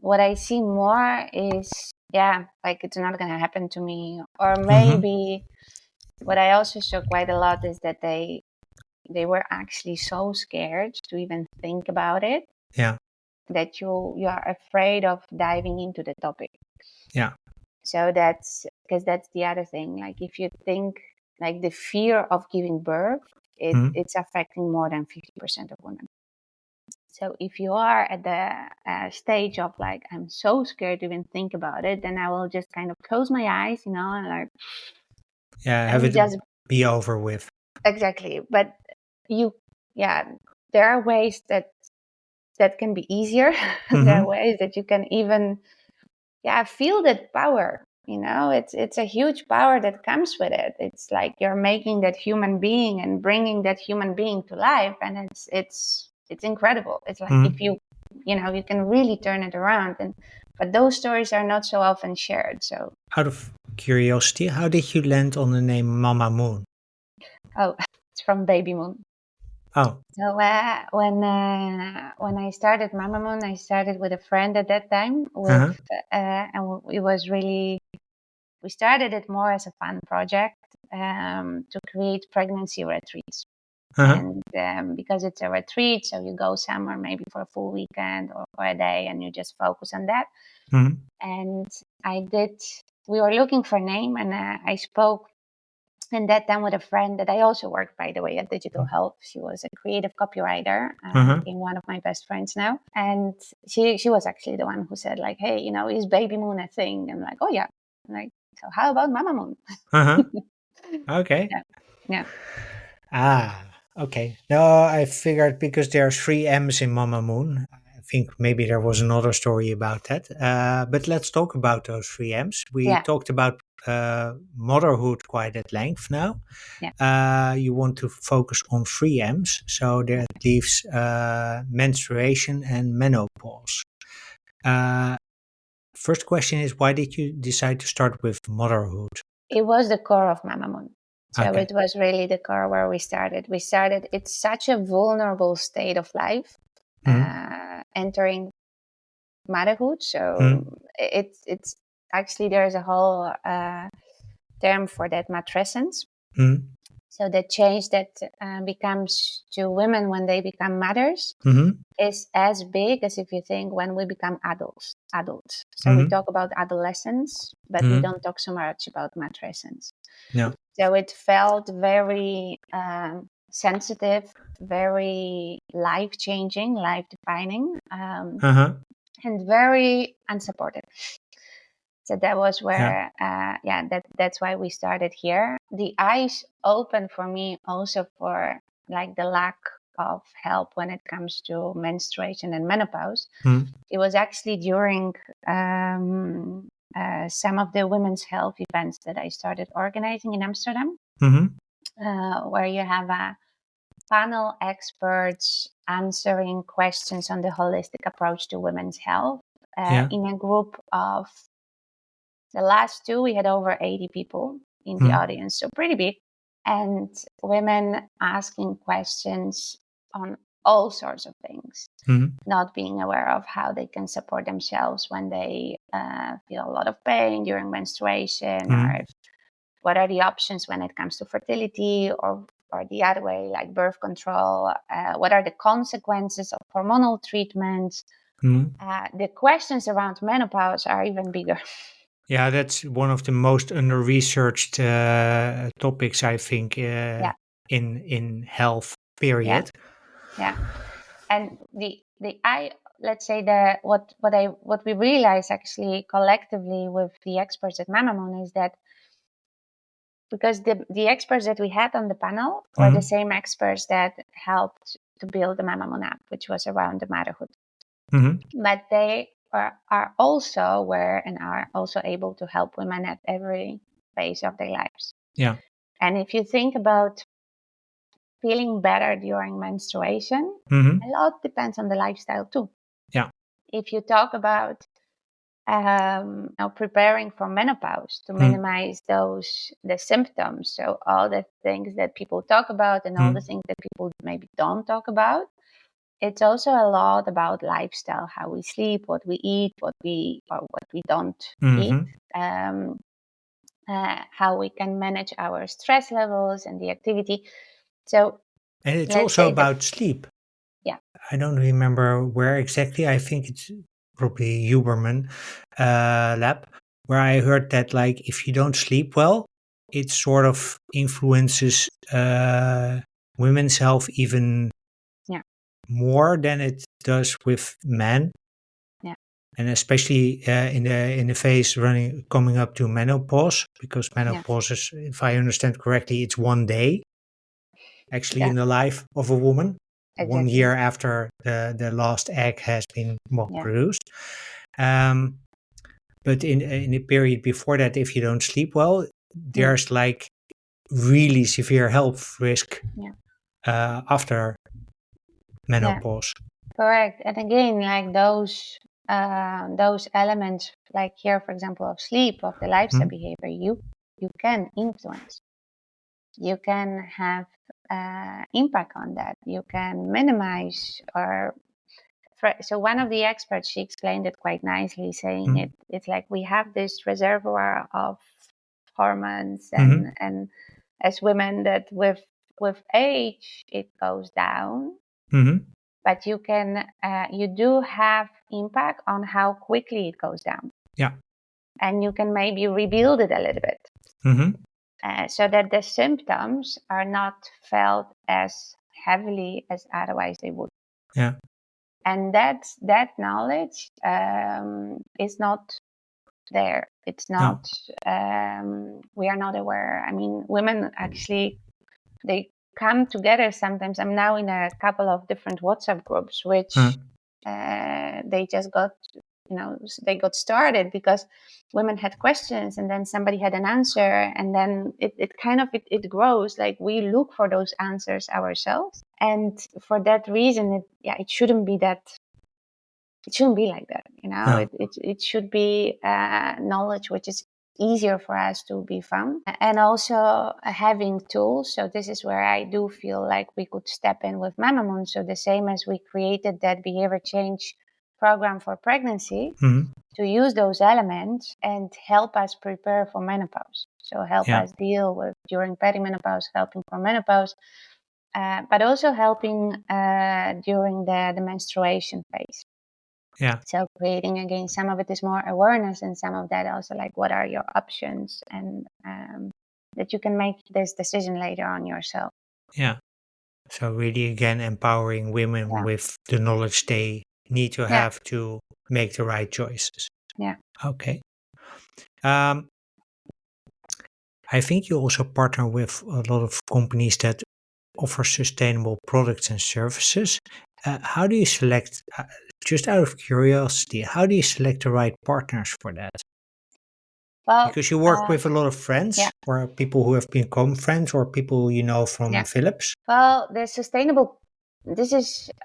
A: what I see more is, yeah, like it's not going to happen to me. Or
B: Mm-hmm.
A: maybe what I also saw quite a lot is that they were actually so scared to even think about it
B: Yeah.
A: that you are afraid of diving into the topic.
B: Yeah.
A: So that's because that's the other thing. Like if you think like the fear of giving birth,
B: Mm-hmm.
A: it's affecting more than 50% of women. So if you are at the stage of like I'm so scared to even think about it, then I will just kind of close my eyes, and like
B: Yeah.
A: let
B: Have
A: me
B: it
A: just
B: be over with.
A: exactly. But you, yeah, there are ways that can be easier. There are
B: Mm-hmm.
A: ways that you can even, yeah, feel that power. It's a huge power that comes with it. It's like you're making that human being and bringing that human being to life, and it's incredible. It's like if
B: Mm-hmm.
A: you can really turn it around, and but those stories are not so often shared. So,
B: Out of curiosity, how did you land on the name Mamamoon?
A: oh, it's from Baby Moon.
B: Oh.
A: So when I started Mamamoon, I started with a friend at that time with,
B: Uh-huh.
A: and it was really, we started it more as a fun project to create pregnancy retreats.
B: Uh-huh.
A: And because it's a retreat, so you go somewhere maybe for a full weekend or for a day, and you just focus on that.
B: Mm-hmm.
A: And I did. We were looking for a name, and I spoke And that time with a friend that I also worked, by the way, at Digital Health. She was a creative copywriter,
B: Uh-huh.
A: became one of my best friends now. And she was actually the one who said, like, hey, is baby moon a thing? I'm like, oh yeah. I'm like, so how about Mamamoon?
B: Uh-huh. Okay.
A: Yeah. Yeah.
B: Ah, okay. No, I figured because there's three M's in Mamamoon. I think maybe there was another story about that. But let's talk about those three M's. We
A: Yeah.
B: talked about motherhood quite at length now.
A: Yeah.
B: You want to focus on three M's, so that leaves menstruation and menopause. Uh, First question is, why did you decide to start with motherhood?
A: It was the core of Mamamoon. So
B: Okay.
A: it was really the core where we started. It's such a vulnerable state of life,
B: Mm-hmm.
A: entering motherhood. So
B: Mm-hmm.
A: it's actually, there's a whole term for that, matrescence. So the change that becomes to women when they become mothers
B: Mm-hmm.
A: is as big as if you think when we become adults. So we
B: Mm-hmm.
A: talk about adolescence, but we
B: Mm-hmm.
A: don't talk so much about matrescence.
B: No.
A: So it felt very sensitive, very life changing, life defining,
B: Uh-huh.
A: and very unsupported. So that was
B: Yeah.
A: where, that's why we started here. The eyes opened for me also for like the lack of help when it comes to menstruation and menopause.
B: Mm-hmm.
A: It was actually during some of the women's health events that I started organizing in Amsterdam,
B: Mm-hmm.
A: where you have a panel experts answering questions on the holistic approach to women's health
B: Yeah.
A: in a group of, the last two, we had over 80 people in the
B: Mm-hmm.
A: audience, so pretty big, and women asking questions on all sorts of things,
B: Mm-hmm.
A: not being aware of how they can support themselves when they feel a lot of pain during menstruation, or
B: Mm-hmm.
A: what are the options when it comes to fertility, or the other way, like birth control. What are the consequences of hormonal treatments?
B: Mm-hmm.
A: The questions around menopause are even bigger.
B: Yeah, that's one of the most under-researched topics, I think,
A: Yeah,
B: in health.
A: yeah,
B: Period.
A: yeah. And the I let's say the what we realize actually collectively with the experts at Mamamoon is that, because the experts that we had on the panel were the
B: Mm-hmm.
A: same experts that helped to build the Mamamoon app, which was around the motherhood.
B: Mm-hmm.
A: But they are also aware and are also able to help women at every phase of their lives.
B: Yeah.
A: And if you think about feeling better during menstruation,
B: Mm-hmm.
A: a lot depends on the lifestyle too.
B: Yeah.
A: If you talk about preparing for menopause, to
B: Mm-hmm.
A: minimize the symptoms, so all the things that people talk about and all the things that people maybe don't talk about, it's also a lot about lifestyle, how we sleep, what we eat, what we don't eat,
B: Mm-hmm.
A: um, how we can manage our stress levels and the activity. So
B: And it's
A: let's
B: also
A: say
B: about sleep.
A: yeah,
B: I don't remember where exactly. I think it's probably Huberman lab, where I heard that like if you don't sleep well, it sort of influences women's health even
A: yeah,
B: more than it does with men,
A: yeah,
B: and especially in the phase running coming up to menopause, because
A: yeah,
B: menopause is, if I understand correctly, it's one day actually
A: yeah,
B: in the life of a woman, one
A: exactly,
B: year after the last egg has been
A: yeah,
B: produced. Um, but in the period before that, if you don't sleep well,
A: mm,
B: there's like really severe health risk
A: yeah,
B: after
A: yeah,
B: menopause.
A: correct. And again, like those elements, like here, for example, of sleep, of the lifestyle
B: Hmm?
A: behavior, you can influence. You can have impact on that. You can minimize or so one of the experts, she explained it quite nicely, saying
B: Hmm?
A: it's like we have this reservoir of hormones,
B: Hmm?
A: and as women, that with age it goes down,
B: Hmm?
A: but you do have impact on how quickly it goes down,
B: Yeah.
A: and you can maybe rebuild it a little bit.
B: Hmm?
A: so that the symptoms are not felt as heavily as otherwise they would.
B: Yeah.
A: And that knowledge is not there. It's
B: No.
A: not. We are not aware. I mean, women actually they come together sometimes. I'm now in a couple of different WhatsApp groups,
B: Uh,
A: which they just got, they got started because women had questions and then somebody had an answer, and then it kind of it grows. Like we look for those answers ourselves, and for that reason, it shouldn't be that. It shouldn't be like that,
B: no.
A: it should be knowledge which is easier for us to be found, and also having tools. So this is where I do feel like we could step in with Mamamoon. So the same as we created that behavior change program for pregnancy,
B: Mhm.
A: to use those elements and help us prepare for menopause. So help
B: Yeah.
A: us deal with during perimenopause, helping for menopause, but also helping during the menstruation phase.
B: Yeah.
A: So creating again, some of it is more awareness, and some of that also like what are your options, and that you can make this decision later on yourself.
B: Yeah. So really again empowering women
A: Yeah,
B: with the knowledge they need to
A: yeah,
B: have to make the right choices.
A: yeah.
B: Okay. Um, I think you also partner with a lot of companies that offer sustainable products and services. How do you select, just out of curiosity, how do you select the right partners for that?
A: Well,
B: Because you work with a lot of
A: yeah,
B: friends or people who have become friends or people you know from
A: yeah.
B: Philips.
A: Well, this is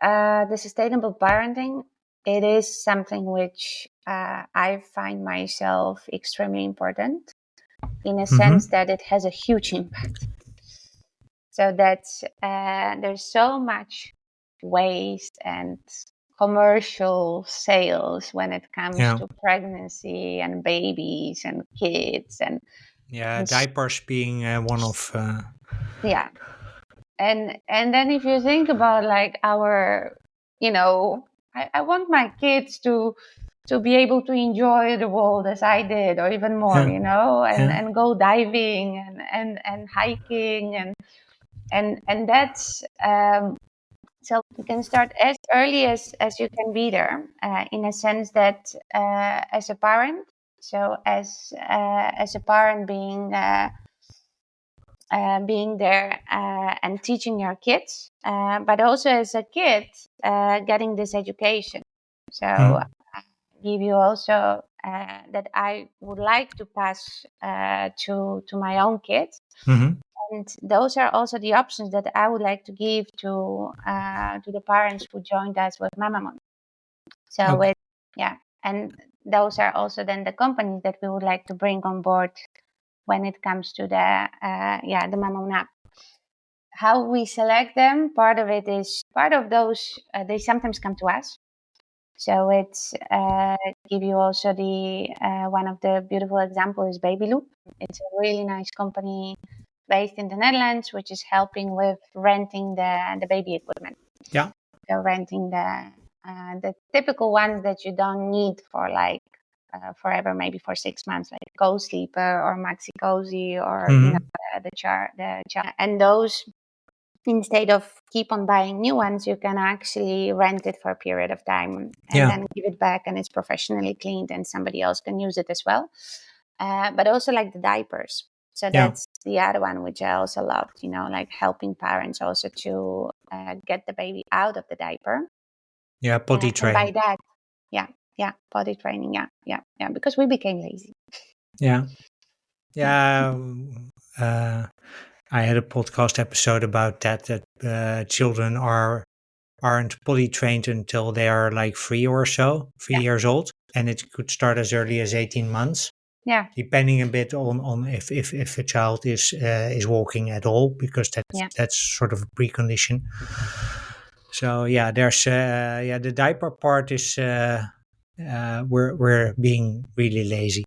A: the sustainable parenting. It is something which I find myself extremely important, in a sense
B: Mm-hmm.
A: that it has a huge impact. So that's there's so much waste and commercial sales when it comes
B: Yeah.
A: to pregnancy and babies and kids
B: Yeah.
A: and
B: Diapers being one of,
A: yeah. And then if you think about like our, I want my kids to be able to enjoy the world as I did, or even more,
B: yeah.
A: and
B: Yeah.
A: and go diving and hiking, and that's so you can start as early as you can be there, in a sense that as a parent. So as a parent being there and teaching your kids, but also as a kid getting this education. So
B: Mm.
A: give you also that I would like to pass to my own kids,
B: Mm-hmm.
A: and those are also the options that I would like to give to the parents who joined us with Mamamoon. So
B: Okay.
A: with yeah, and those are also then the companies that we would like to bring on board when it comes to the Mamamoon app. How we select them, part of it is part of those. They sometimes come to us. So it's give you also the one of the beautiful example is Baby Loop. It's a really nice company based in the Netherlands, which is helping with renting the baby equipment.
B: Yeah.
A: So renting the typical ones that you don't need for like forever, maybe for 6 months, like Co-Sleeper or Maxi Cozy, or
B: Mm-hmm.
A: the char, and those, instead of keep on buying new ones, you can actually rent it for a period of time and
B: Yeah.
A: then give it back, and it's professionally cleaned and somebody else can use it as well. But also like the diapers. So
B: Yeah.
A: that's the other one which I also loved, like helping parents also to get the baby out of the diaper.
B: Yeah. Potty
A: And by
B: training.
A: that, yeah, yeah, body training, yeah, yeah, yeah, because we became lazy.
B: Yeah.
A: Yeah,
B: Yeah. I had a podcast episode about that children aren't potty trained until they are like 3 or so, 3
A: yeah,
B: years old, and it could start as early as 18 months,
A: yeah,
B: depending a bit on if a child is walking at all, because
A: yeah,
B: that's sort of a precondition. So yeah, there's yeah, the diaper part is we're being really lazy.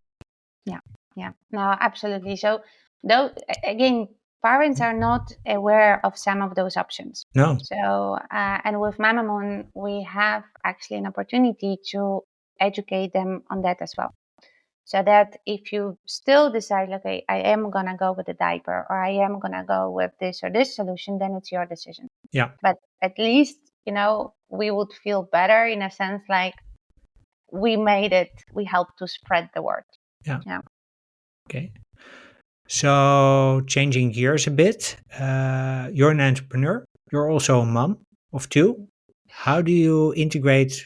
A: yeah, yeah. No, absolutely. So, though, again, parents are not aware of some of those options.
B: No.
A: So, and with Mamamoon, we have actually an opportunity to educate them on that as well. So that if you still decide, okay, I am going to go with the diaper, or I am going to go with this or this solution, then it's your decision.
B: Yeah.
A: But at least, we would feel better in a sense, like we made it, we helped to spread the word.
B: Yeah.
A: Yeah.
B: Okay. So changing gears a bit, you're an entrepreneur. You're also a mom of two. How do you integrate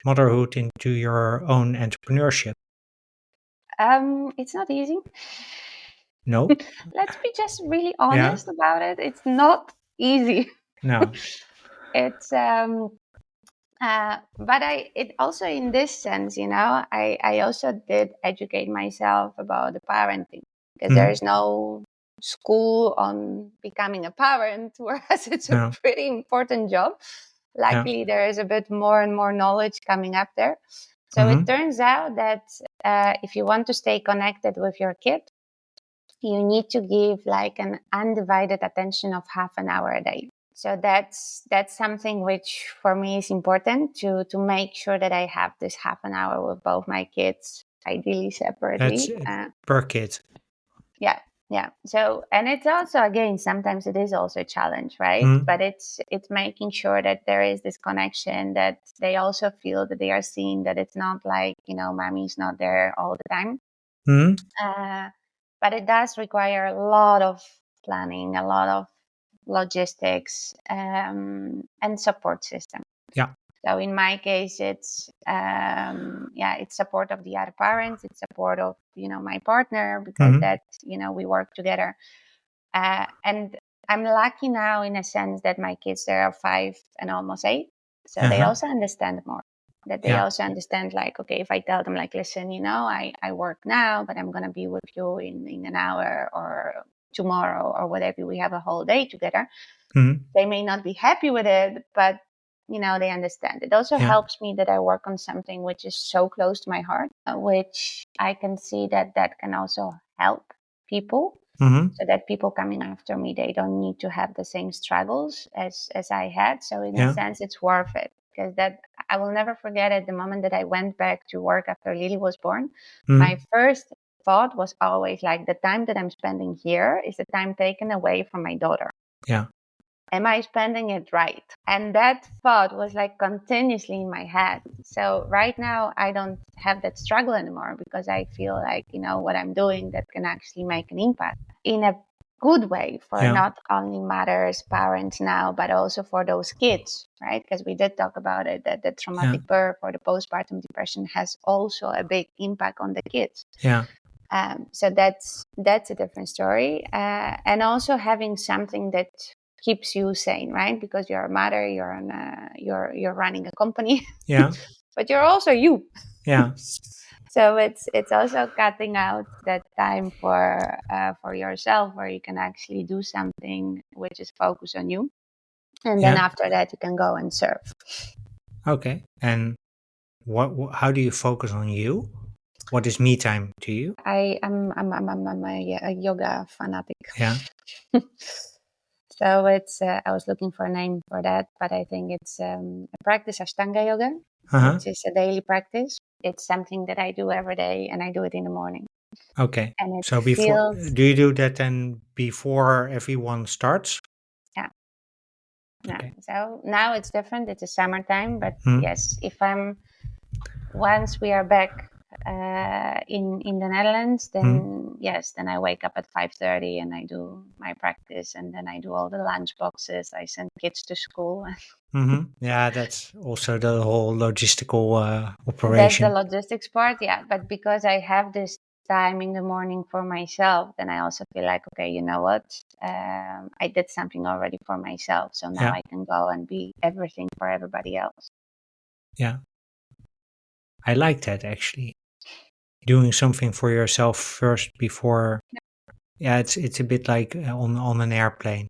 B: motherhood into your own entrepreneurship?
A: It's not easy.
B: No.
A: Let's be just really
B: Yeah.
A: honest about it. It's not easy.
B: No.
A: It's but it also, in this sense, I also did educate myself about the parenting, because there
B: Hmm.
A: is no school on becoming a parent, whereas it's a
B: No.
A: pretty important job.
B: Yeah.
A: Luckily, there is a bit more and more knowledge coming up there. So it
B: Hmm.
A: turns out that if you want to stay connected with your kid, you need to give like an undivided attention of half an hour a day. So that's something which for me is important, to make sure that I have this half an hour with both my kids, ideally
B: That's
A: separately.
B: per kid.
A: Yeah, yeah. So, and it's also, again, sometimes it is also a challenge, right?
B: Hmm.
A: But it's making sure that there is this connection, that they also feel that they are seen, that it's not like, mommy's not there all the time.
B: Hmm.
A: uh, but it does require a lot of planning, a lot of logistics, and support system.
B: Yeah.
A: So in my case, it's it's support of the other parents, it's support of my partner, because
B: Hmm.
A: that we work together. And I'm lucky now in a sense that my kids, they are 5 and almost 8, so they
B: Uh-huh.
A: also understand more. That they
B: Yeah.
A: also understand, like, okay, if I tell them, like, listen, I work now, but I'm gonna be with you in an hour or tomorrow or whatever. We have a whole day together.
B: Hmm.
A: They may not be happy with it, but they understand. It also
B: Yeah.
A: helps me that I work on something which is so close to my heart, which I can see that can also help people,
B: Hmm.
A: so that people coming after me, they don't need to have the same struggles as I had. So in a
B: Yeah.
A: sense, it's worth it, because that I will never forget it. The moment that I went back to work after Lily was born, my
B: Hmm.
A: first thought was always like, the time that I'm spending here is the time taken away from my daughter.
B: Yeah.
A: Am I spending it right? And that thought was like continuously in my head. So right now I don't have that struggle anymore, because I feel like, what I'm doing, that can actually make an impact in a good way for
B: Yeah.
A: not only mothers, parents now, but also for those kids, right? Because we did talk about it, that the
B: Yeah.
A: traumatic birth or the postpartum depression has also a big impact on the kids.
B: Yeah.
A: So that's a different story, and also having something that keeps you sane, right? Because you're a mother, you're running a company,
B: Yeah.
A: but you're also you.
B: Yeah.
A: So it's also cutting out that time for yourself, where you can actually do something which is focused on you, and then
B: Yeah.
A: after that you can go and serve.
B: Okay. And how do you focus on you? What is me time to you?
A: I'm a yoga fanatic.
B: Yeah.
A: So it's I was looking for a name for that, but I think it's a practice Ashtanga yoga,
B: Uh-huh.
A: which is a daily practice. It's something that I do every day, and I do it in the morning.
B: Okay.
A: And it
B: So before,
A: feels,
B: do you do that then before everyone starts?
A: yeah, no.
B: Okay.
A: So now it's different. It's a summertime, but
B: Hmm.
A: yes, if I'm once we are back in the Netherlands,
B: Hmm.
A: then yes, then I wake up at 5:30 and I do my practice, and then I do all the lunch boxes. I send kids to school.
B: Hmm. Yeah, that's also the whole logistical
A: That's the
B: operation.
A: logistics part, yeah. But because I have this time in the morning for myself, then I also feel like, okay, you know what? I did something already for myself, so now
B: Yeah.
A: I can go and be everything for everybody else.
B: Yeah. I like that actually. Doing something for yourself first before. Yeah, it's a bit like on an airplane.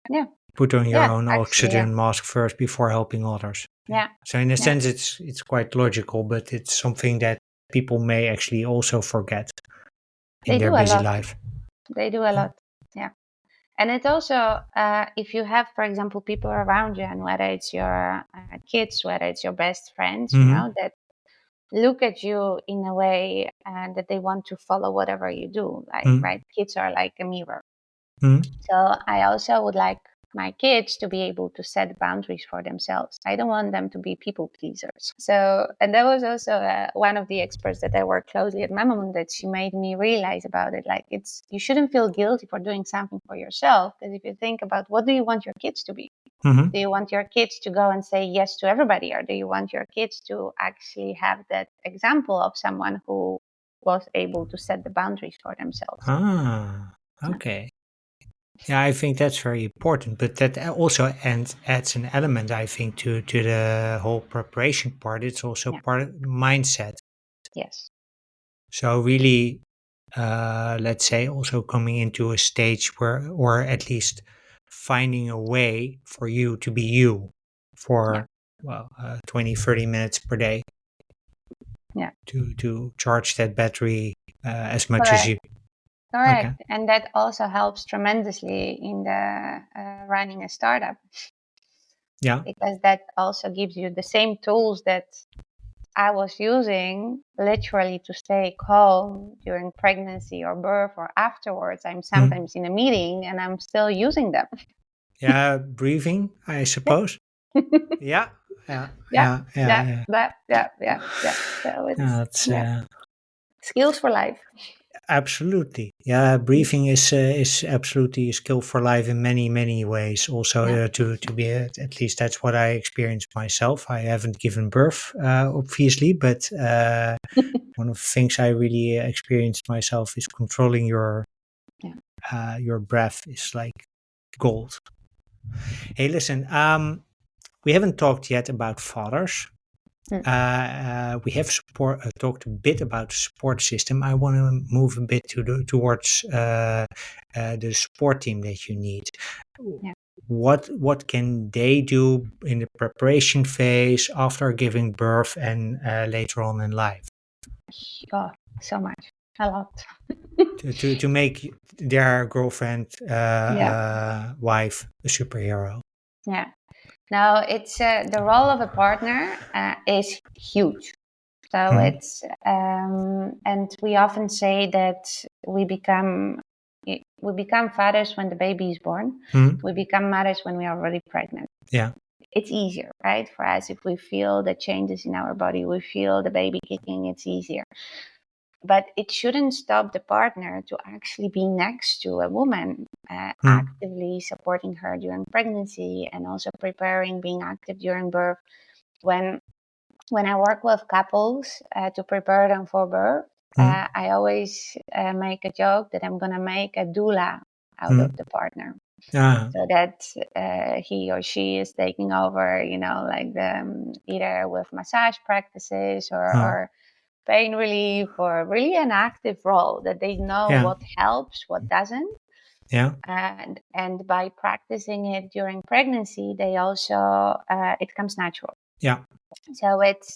A: Yeah,
B: Put on your
A: yeah,
B: own
A: actually, yeah,
B: oxygen mask first before helping others. Yeah.
A: yeah,
B: So in a
A: yeah.
B: sense, it's quite logical, but it's something that people may actually also forget in
A: They
B: their
A: do a
B: busy
A: lot.
B: life.
A: They do a
B: Yeah.
A: lot. Yeah. And it's also, if you have, for example, people around you, and whether it's your kids, whether it's your best friends,
B: Hmm.
A: that look at you in a way that they want to follow whatever you do. Like,
B: Mm.
A: right? Kids are like a mirror.
B: Mm.
A: So I also would like my kids to be able to set boundaries for themselves. I don't want them to be people pleasers. So, and that was also one of the experts that I work closely at Mamamoon, that she made me realize about it. Like, you shouldn't feel guilty for doing something for yourself. Because if you think about, what do you want your kids to be?
B: Mm-hmm.
A: Do you want your kids to go and say yes to everybody? Or do you want your kids to actually have that example of someone who was able to set the boundaries for themselves?
B: Ah, okay. Yeah, I think that's very important, but that also adds an element, I think, to the whole preparation part. It's also
A: Yeah.
B: part of mindset.
A: Yes.
B: So really, let's say, also coming into a stage where, or at least finding a way for you to be you
A: Yeah.
B: for 20, 30 minutes per day
A: Yeah.
B: to charge that battery as much as
A: Correct.
B: you. Okay.
A: Correct. And that also helps tremendously in the running a startup,
B: Yeah.
A: because that also gives you the same tools that I was using literally to stay calm during pregnancy or birth or afterwards. I'm
B: Mm.
A: sometimes in a meeting and I'm still using them.
B: Yeah. Breathing, I suppose. Yeah. Yeah.
A: Yeah,
B: Yeah. Yeah.
A: yeah,
B: Yeah.
A: yeah, yeah, yeah, yeah. So it's,
B: That's
A: yeah, skills for life.
B: absolutely. Yeah, breathing is absolutely a skill for life in many many ways. Also,
A: Yeah.
B: to be at least that's what I experienced myself. I haven't given birth, obviously, but one of the things I really experienced myself is controlling
A: Yeah.
B: your breath is like gold. Hey, listen, we haven't talked yet about fathers.
A: Mm.
B: We have talked a bit about the support system. I want to move a bit towards the support team that you need.
A: Yeah.
B: What can they do in the preparation phase after giving birth and later on in life
A: Oh, so much. A lot.
B: to make their girlfriend,
A: Yeah.
B: wife a superhero?
A: Yeah. Now, it's the role of a partner is huge. So
B: Hmm.
A: it's, and we often say that we become fathers when the baby is born.
B: Hmm.
A: We become mothers when we are already pregnant.
B: Yeah.
A: It's easier, right? For us, if we feel the changes in our body, we feel the baby kicking, it's easier. But it shouldn't stop the partner to actually be next to a woman,
B: Hmm.
A: actively supporting her during pregnancy and also preparing, being active during birth. When I work with couples to prepare them for birth,
B: Hmm.
A: I always make a joke that I'm gonna make a doula out
B: Hmm.
A: of the partner,
B: Ah.
A: so that he or she is taking over, like either with massage practices
B: Ah.
A: or pain relief, or really an active role that they know
B: Yeah.
A: what helps, what doesn't.
B: Yeah.
A: And by practicing it during pregnancy, they also it comes natural.
B: Yeah.
A: So it's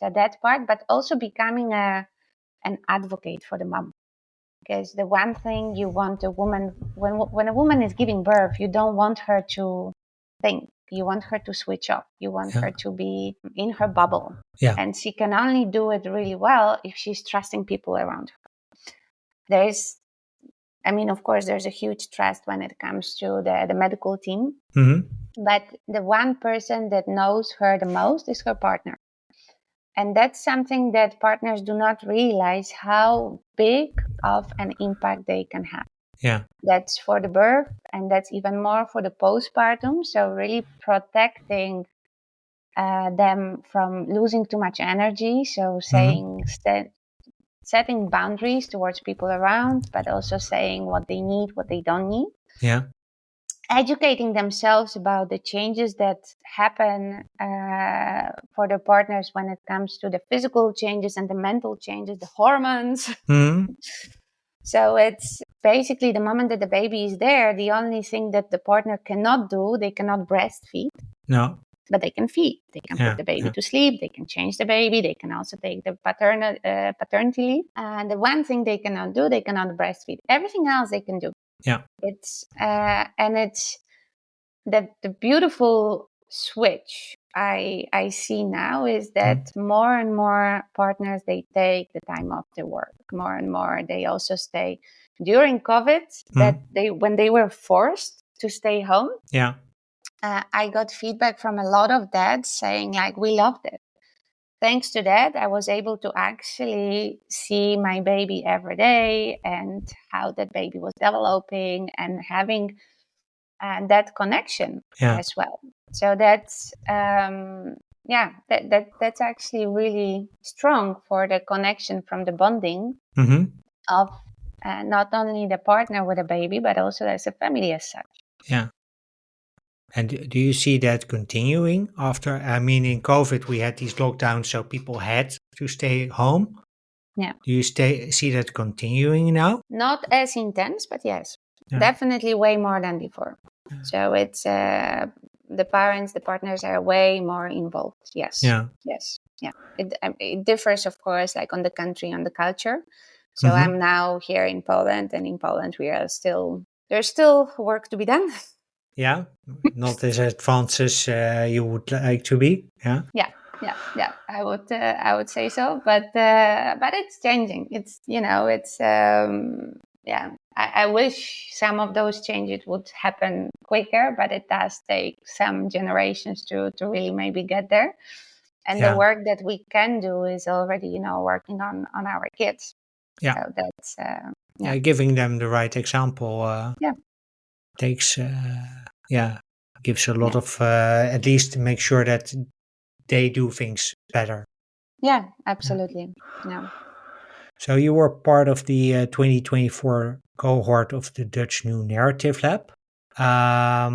A: so that part, but also becoming an advocate for the mom. Because the one thing you want a woman, when a woman is giving birth, you don't want her to think. You want her to switch off. You want
B: Yeah.
A: her to be in her bubble.
B: Yeah.
A: And she can only do it really well if she's trusting people around her. There's, I mean, of course, there's a huge trust when it comes to the medical team.
B: Hmm.
A: But the one person that knows her the most is her partner. And that's something that partners do not realize, how big of an impact they can have.
B: Yeah.
A: That's for the birth, and that's even more for the postpartum. So, really protecting them from losing too much energy. So,
B: Hmm.
A: setting boundaries towards people around, but also saying what they need, what they don't need.
B: Yeah.
A: Educating themselves about the changes that happen for their partners when it comes to the physical changes and the mental changes, the hormones.
B: Hmm.
A: So it's basically the moment that the baby is there, the only thing that the partner cannot do, they cannot breastfeed,
B: No.
A: but they can feed. They can put
B: Yeah.
A: the baby
B: Yeah.
A: to sleep. They can change the baby. They can also take the paternity leave. And the one thing they cannot do, they cannot breastfeed. Everything else they can do.
B: Yeah.
A: It's the beautiful switch I see now is that more and more partners, they take the time off their work. More and more they also stay during COVID, that they when they were forced to stay home.
B: Yeah.
A: I got feedback from a lot of dads saying like, we loved it. Thanks to that, I was able to actually see my baby every day and how that baby was developing and having that connection
B: Yeah.
A: as well. So that's that's actually really strong for the connection from the bonding
B: Mm-hmm.
A: of not only the partner with a baby, but also as a family as such.
B: Yeah. And do you see that continuing after? I mean, in COVID, we had these lockdowns, so people had to stay home.
A: Yeah.
B: Do you see that continuing now?
A: Not as intense, but yes,
B: Yeah.
A: definitely way more than before. So it's the parents, the partners are way more involved. Yes,
B: Yeah.
A: yes, yeah. It differs, of course, like on the country, on the culture. So
B: Mm-hmm.
A: I'm now here in Poland, and in Poland we are still there's still work to be done.
B: Yeah. Not as advanced as you would like to be. Yeah.
A: Yeah, yeah. I would say so, but it's changing. It's it's yeah. I wish some of those changes would happen quicker, but it does take some generations to really maybe get there. And the
B: Yeah.
A: work that we can do is already working on our kids.
B: Yeah.
A: So that's
B: Yeah. Giving them the right example
A: yeah,
B: takes, yeah, gives a lot
A: yeah,
B: of, at least to make sure that they do things better.
A: yeah,
B: Yeah.
A: absolutely. Yeah.
B: So you were part of the 2024 cohort of the Dutch New Narrative Lab.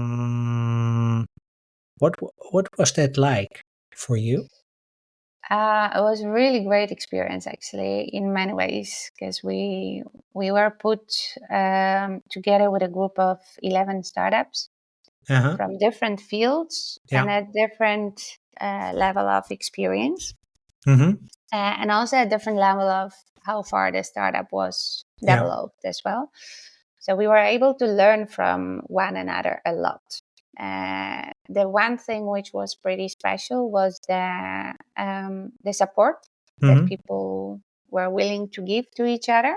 B: Um, what was that like for you?
A: It was a really great experience, actually, in many ways, because we were put together with a group of 11 startups
B: Uh-huh.
A: from different fields and
B: Yeah.
A: a different level of experience,
B: Mm-hmm.
A: and also a different level of how far the startup was
B: Yeah.
A: developed as well. So we were able to learn from one another a lot. The one thing which was pretty special was the support that
B: Mm-hmm.
A: people were willing to give to each other.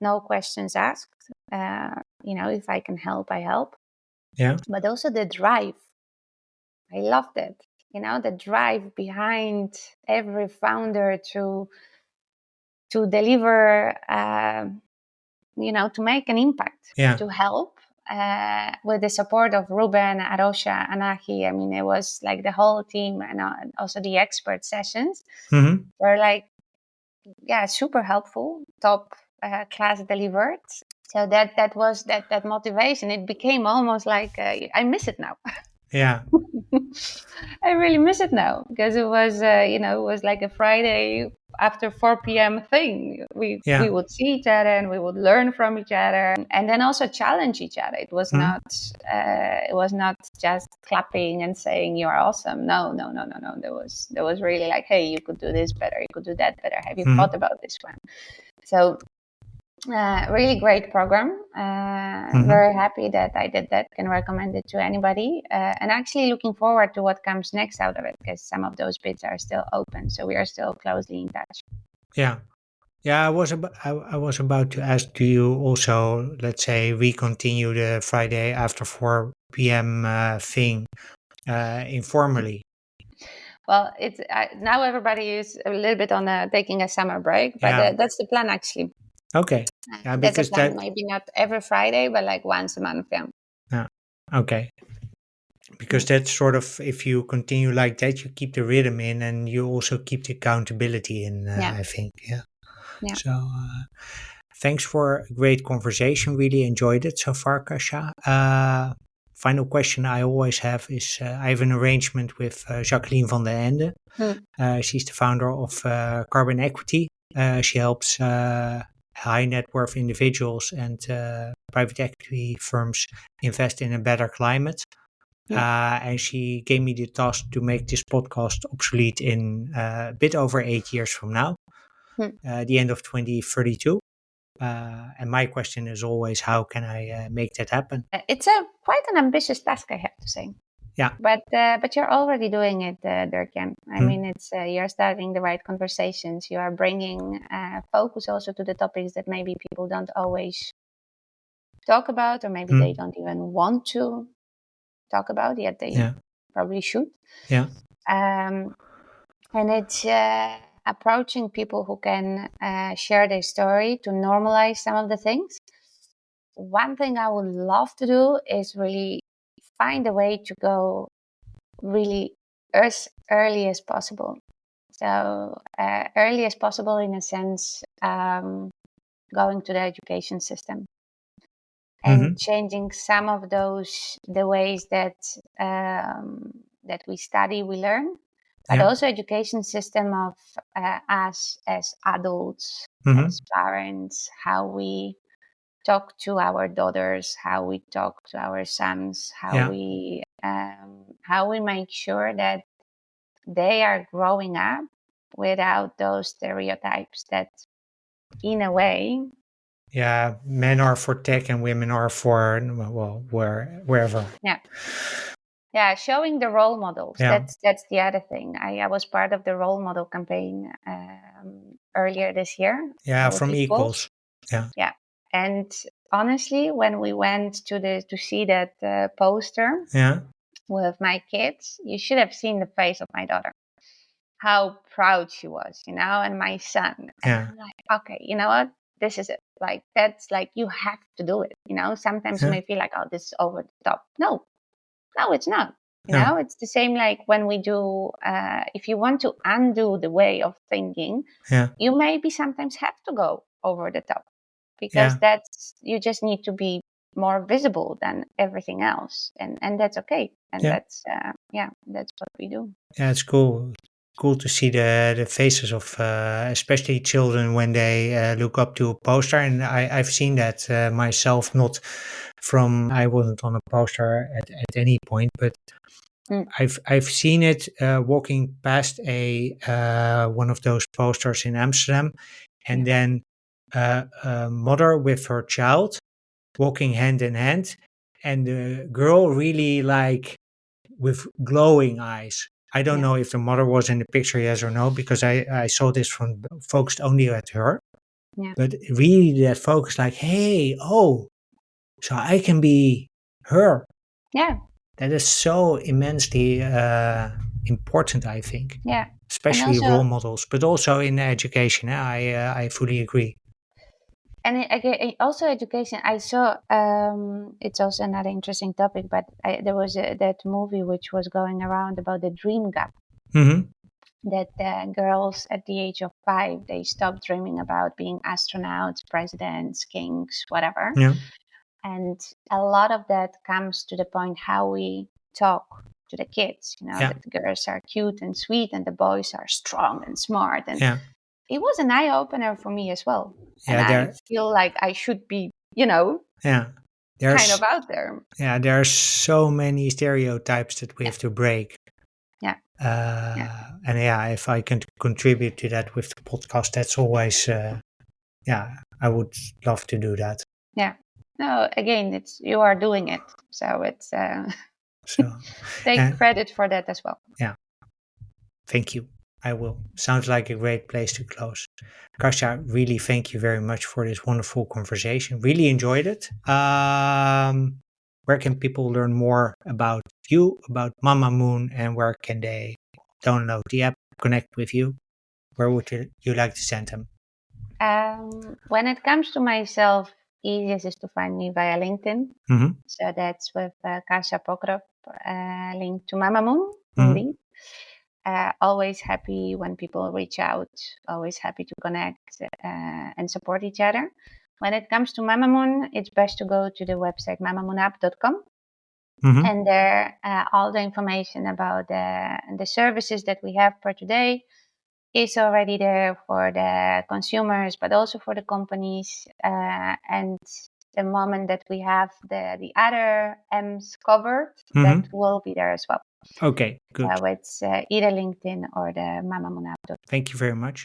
A: No questions asked. If I can help, I help.
B: Yeah.
A: But also the drive. I loved it. The drive behind every founder to deliver. To make an impact,
B: Yeah.
A: to help with the support of Ruben, Arosha, Anahi. I mean, it was like the whole team and also the expert sessions
B: Mm-hmm.
A: were like, yeah, super helpful, top class delivered. So that was that motivation. It became almost like I miss it now.
B: Yeah.
A: I really miss it now because it was, it was like a Friday after 4 p.m. thing. We
B: Yeah.
A: would see each other and we would learn from each other, and then also challenge each other.
B: Mm-hmm.
A: It was not just clapping and saying you are awesome. No, no, no, no, no. There was really like, hey, you could do this better. You could do that better. Have you
B: Mm-hmm.
A: thought about this one? So really great program.
B: Mm-hmm.
A: Very happy that I did that. Can recommend it to anybody. And actually looking forward to what comes next out of it because some of those bids are still open. So we are still closely in touch.
B: Yeah. Yeah, I was about to ask, do you also, let's say, we continue the Friday after 4 p.m. Thing informally?
A: Well, it's now everybody is a little bit on taking a summer break, but
B: Yeah.
A: that's the plan actually.
B: Okay. Yeah,
A: That's a
B: because
A: plan.
B: that,
A: Maybe not every Friday, but like once a month. Yeah.
B: yeah. Okay.
A: Yeah.
B: Because that's sort of, if you continue like that, you keep the rhythm in and you also keep the accountability in,
A: Yeah.
B: I think. Yeah.
A: Yeah.
B: So thanks for a great conversation. Really enjoyed it so far, Kasia. Final question I always have is I have an arrangement with Jacqueline van der Ende.
A: Hmm.
B: She's the founder of Carbon Equity. She helps high net worth individuals and private equity firms invest in a better climate.
A: Yeah.
B: And she gave me the task to make this podcast obsolete in a bit over 8 years from now,
A: Hmm.
B: the end of 2032. And my question is always, how can I make that happen?
A: It's a quite an ambitious task, I have to say.
B: Yeah.
A: But you're already doing it, Dirk-Jan. I
B: Mm.
A: mean, it's you're starting the right conversations. You are bringing focus also to the topics that maybe people don't always talk about, or maybe they
B: Mm.
A: don't even want to talk about, yet they
B: Yeah.
A: probably should.
B: Yeah.
A: Um, and it's approaching people who can share their story to normalize some of the things. One thing I would love to do is really find a way to go really as early as possible. So early as possible in a sense, going to the education system and
B: Mm-hmm.
A: changing some of those the ways that that we study, we learn, but
B: Yeah.
A: also education system of us as adults,
B: Mm-hmm.
A: as parents, how we talk to our daughters, how we talk to our sons,
B: Yeah.
A: how we make sure that they are growing up without those stereotypes that, in a way,
B: Yeah. Men are for tech and women are for, well, wherever.
A: yeah, yeah, showing the role models.
B: Yeah.
A: That's the other thing. I was part of the role model campaign earlier this year
B: Yeah.
A: with
B: From
A: Equals.
B: equals. Yeah.
A: Yeah, and honestly, when we went to see that poster
B: Yeah.
A: with my kids, you should have seen the face of my daughter. How proud she was, and my son. And
B: Yeah.
A: I'm like, okay, you know what? This is it. Like, that's like, you have to do it. Sometimes you
B: Yeah.
A: may feel like, oh, this is over the top. No, it's not.
B: No.
A: It's the same like when we do, if you want to undo the way of thinking,
B: Yeah.
A: you maybe sometimes have to go over the top because
B: Yeah.
A: you just need to be more visible than everything else. And that's okay. And
B: Yeah.
A: that's what we do.
B: Yeah. It's cool. Cool to see the faces of especially children when they look up to a poster, and I've seen that myself. Not from I wasn't on a poster at any point, but
A: Mm,
B: I've seen it walking past a one of those posters in Amsterdam,
A: yeah,
B: and then a mother with her child walking hand in hand, and the girl really like with glowing eyes. I don't
A: yeah,
B: know if the mother was in the picture, yes or no, because I saw this from focused only at her.
A: yeah,
B: But really, that focus, like, hey, oh, so I can be her.
A: yeah,
B: That is so immensely important, I think,
A: yeah. And
B: especially
A: also,
B: role models, but also in education. I fully agree.
A: also education. I saw. It's also another interesting topic, but there was that movie which was going around about the dream gap.
B: Hmm.
A: That girls at the age of 5 they stop dreaming about being astronauts, presidents, kings, whatever.
B: Yeah,
A: And a lot of that comes to the point how we talk to the kids.
B: yeah,
A: That the girls are cute and sweet, and the boys are strong and smart. And
B: yeah,
A: it was an eye opener for me as well. And
B: yeah.
A: I feel like I should be,
B: Yeah,
A: kind of
B: there's,
A: out there.
B: there are so many stereotypes that we
A: Yeah,
B: have to break.
A: yeah, yeah,
B: And yeah, if I can contribute to that with the podcast, that's always, yeah, I would love to do that.
A: yeah. No, again, it's you are doing it, so it's
B: So,
A: take
B: and
A: credit for that as well.
B: yeah, thank you. I will. Sounds like a great place to close. Kasia, really thank you very much for this wonderful conversation. Really enjoyed it. Where can people learn more about you, about Mamamoon, and where can they download the app, connect with you? Where would you like to send them?
A: When it comes to myself, easiest is to find me via LinkedIn.
B: Mm-hmm.
A: So that's with Kasia Pokrop, linked to Mamamoon,
B: Mm-hmm.
A: indeed. Always happy when people reach out, always happy to connect and support each other. When it comes to Mamamoon, it's best to go to the website mamamoonapp.com.
B: Mm-hmm.
A: And there, all the information about the services that we have per today is already there for the consumers, but also for the companies. And the moment that we have the other M's covered, that
B: Mm-hmm.
A: will be there as well.
B: Okay, good.
A: So it's either LinkedIn or the Mamamoon app.
B: Thank you very much.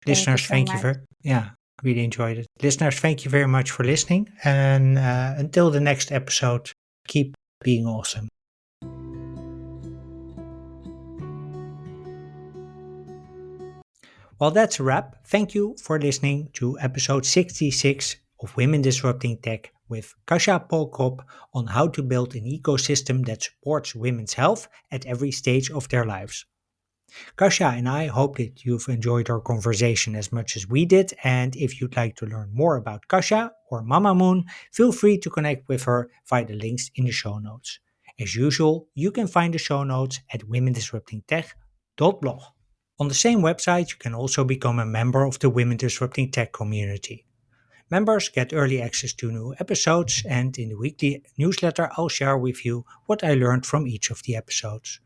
A: Thank you
B: Listeners,
A: so
B: thank you
A: much.
B: for, yeah, really enjoyed it. Listeners, thank you very much for listening. And until the next episode, keep being awesome. Well, that's a wrap. Thank you for listening to episode 66 of Women Disrupting Tech with Kasia Pokrop on how to build an ecosystem that supports women's health at every stage of their lives. Kasia and I hope that you've enjoyed our conversation as much as we did. And if you'd like to learn more about Kasia or Mamamoon, feel free to connect with her via the links in the show notes. As usual, you can find the show notes at womendisruptingtech.blog. On the same website, you can also become a member of the Women Disrupting Tech community. Members get early access to new episodes, and in the weekly newsletter, I'll share with you what I learned from each of the episodes.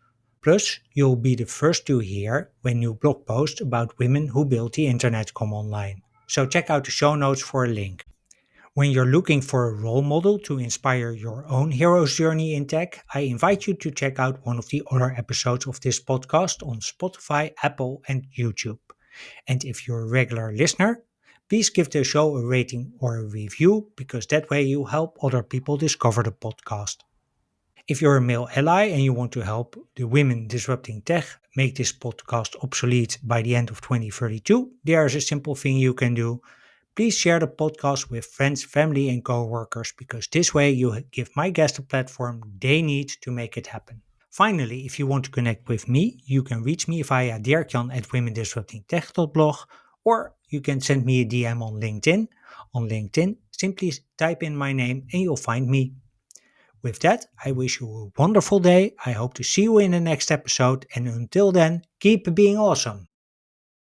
B: Plus, you'll be the first to hear when new blog posts about women who built the internet come online. So check out the show notes for a link. When you're looking for a role model to inspire your own hero's journey in tech, I invite you to check out one of the other episodes of this podcast on Spotify, Apple, and YouTube. And if you're a regular listener, please give the show a rating or a review because that way you help other people discover the podcast. If you're a male ally and you want to help the Women Disrupting Tech make this podcast obsolete by the end of 2032, there's a simple thing you can do. Please share the podcast with friends, family, and coworkers because this way you give my guests a platform they need to make it happen. Finally, if you want to connect with me, you can reach me via dirkjan at womendisruptingtech.blog or you can send me a DM on LinkedIn. On LinkedIn, simply type in my name and you'll find me. With that, I wish you a wonderful day. I hope to see you in the next episode, and until then, keep being awesome.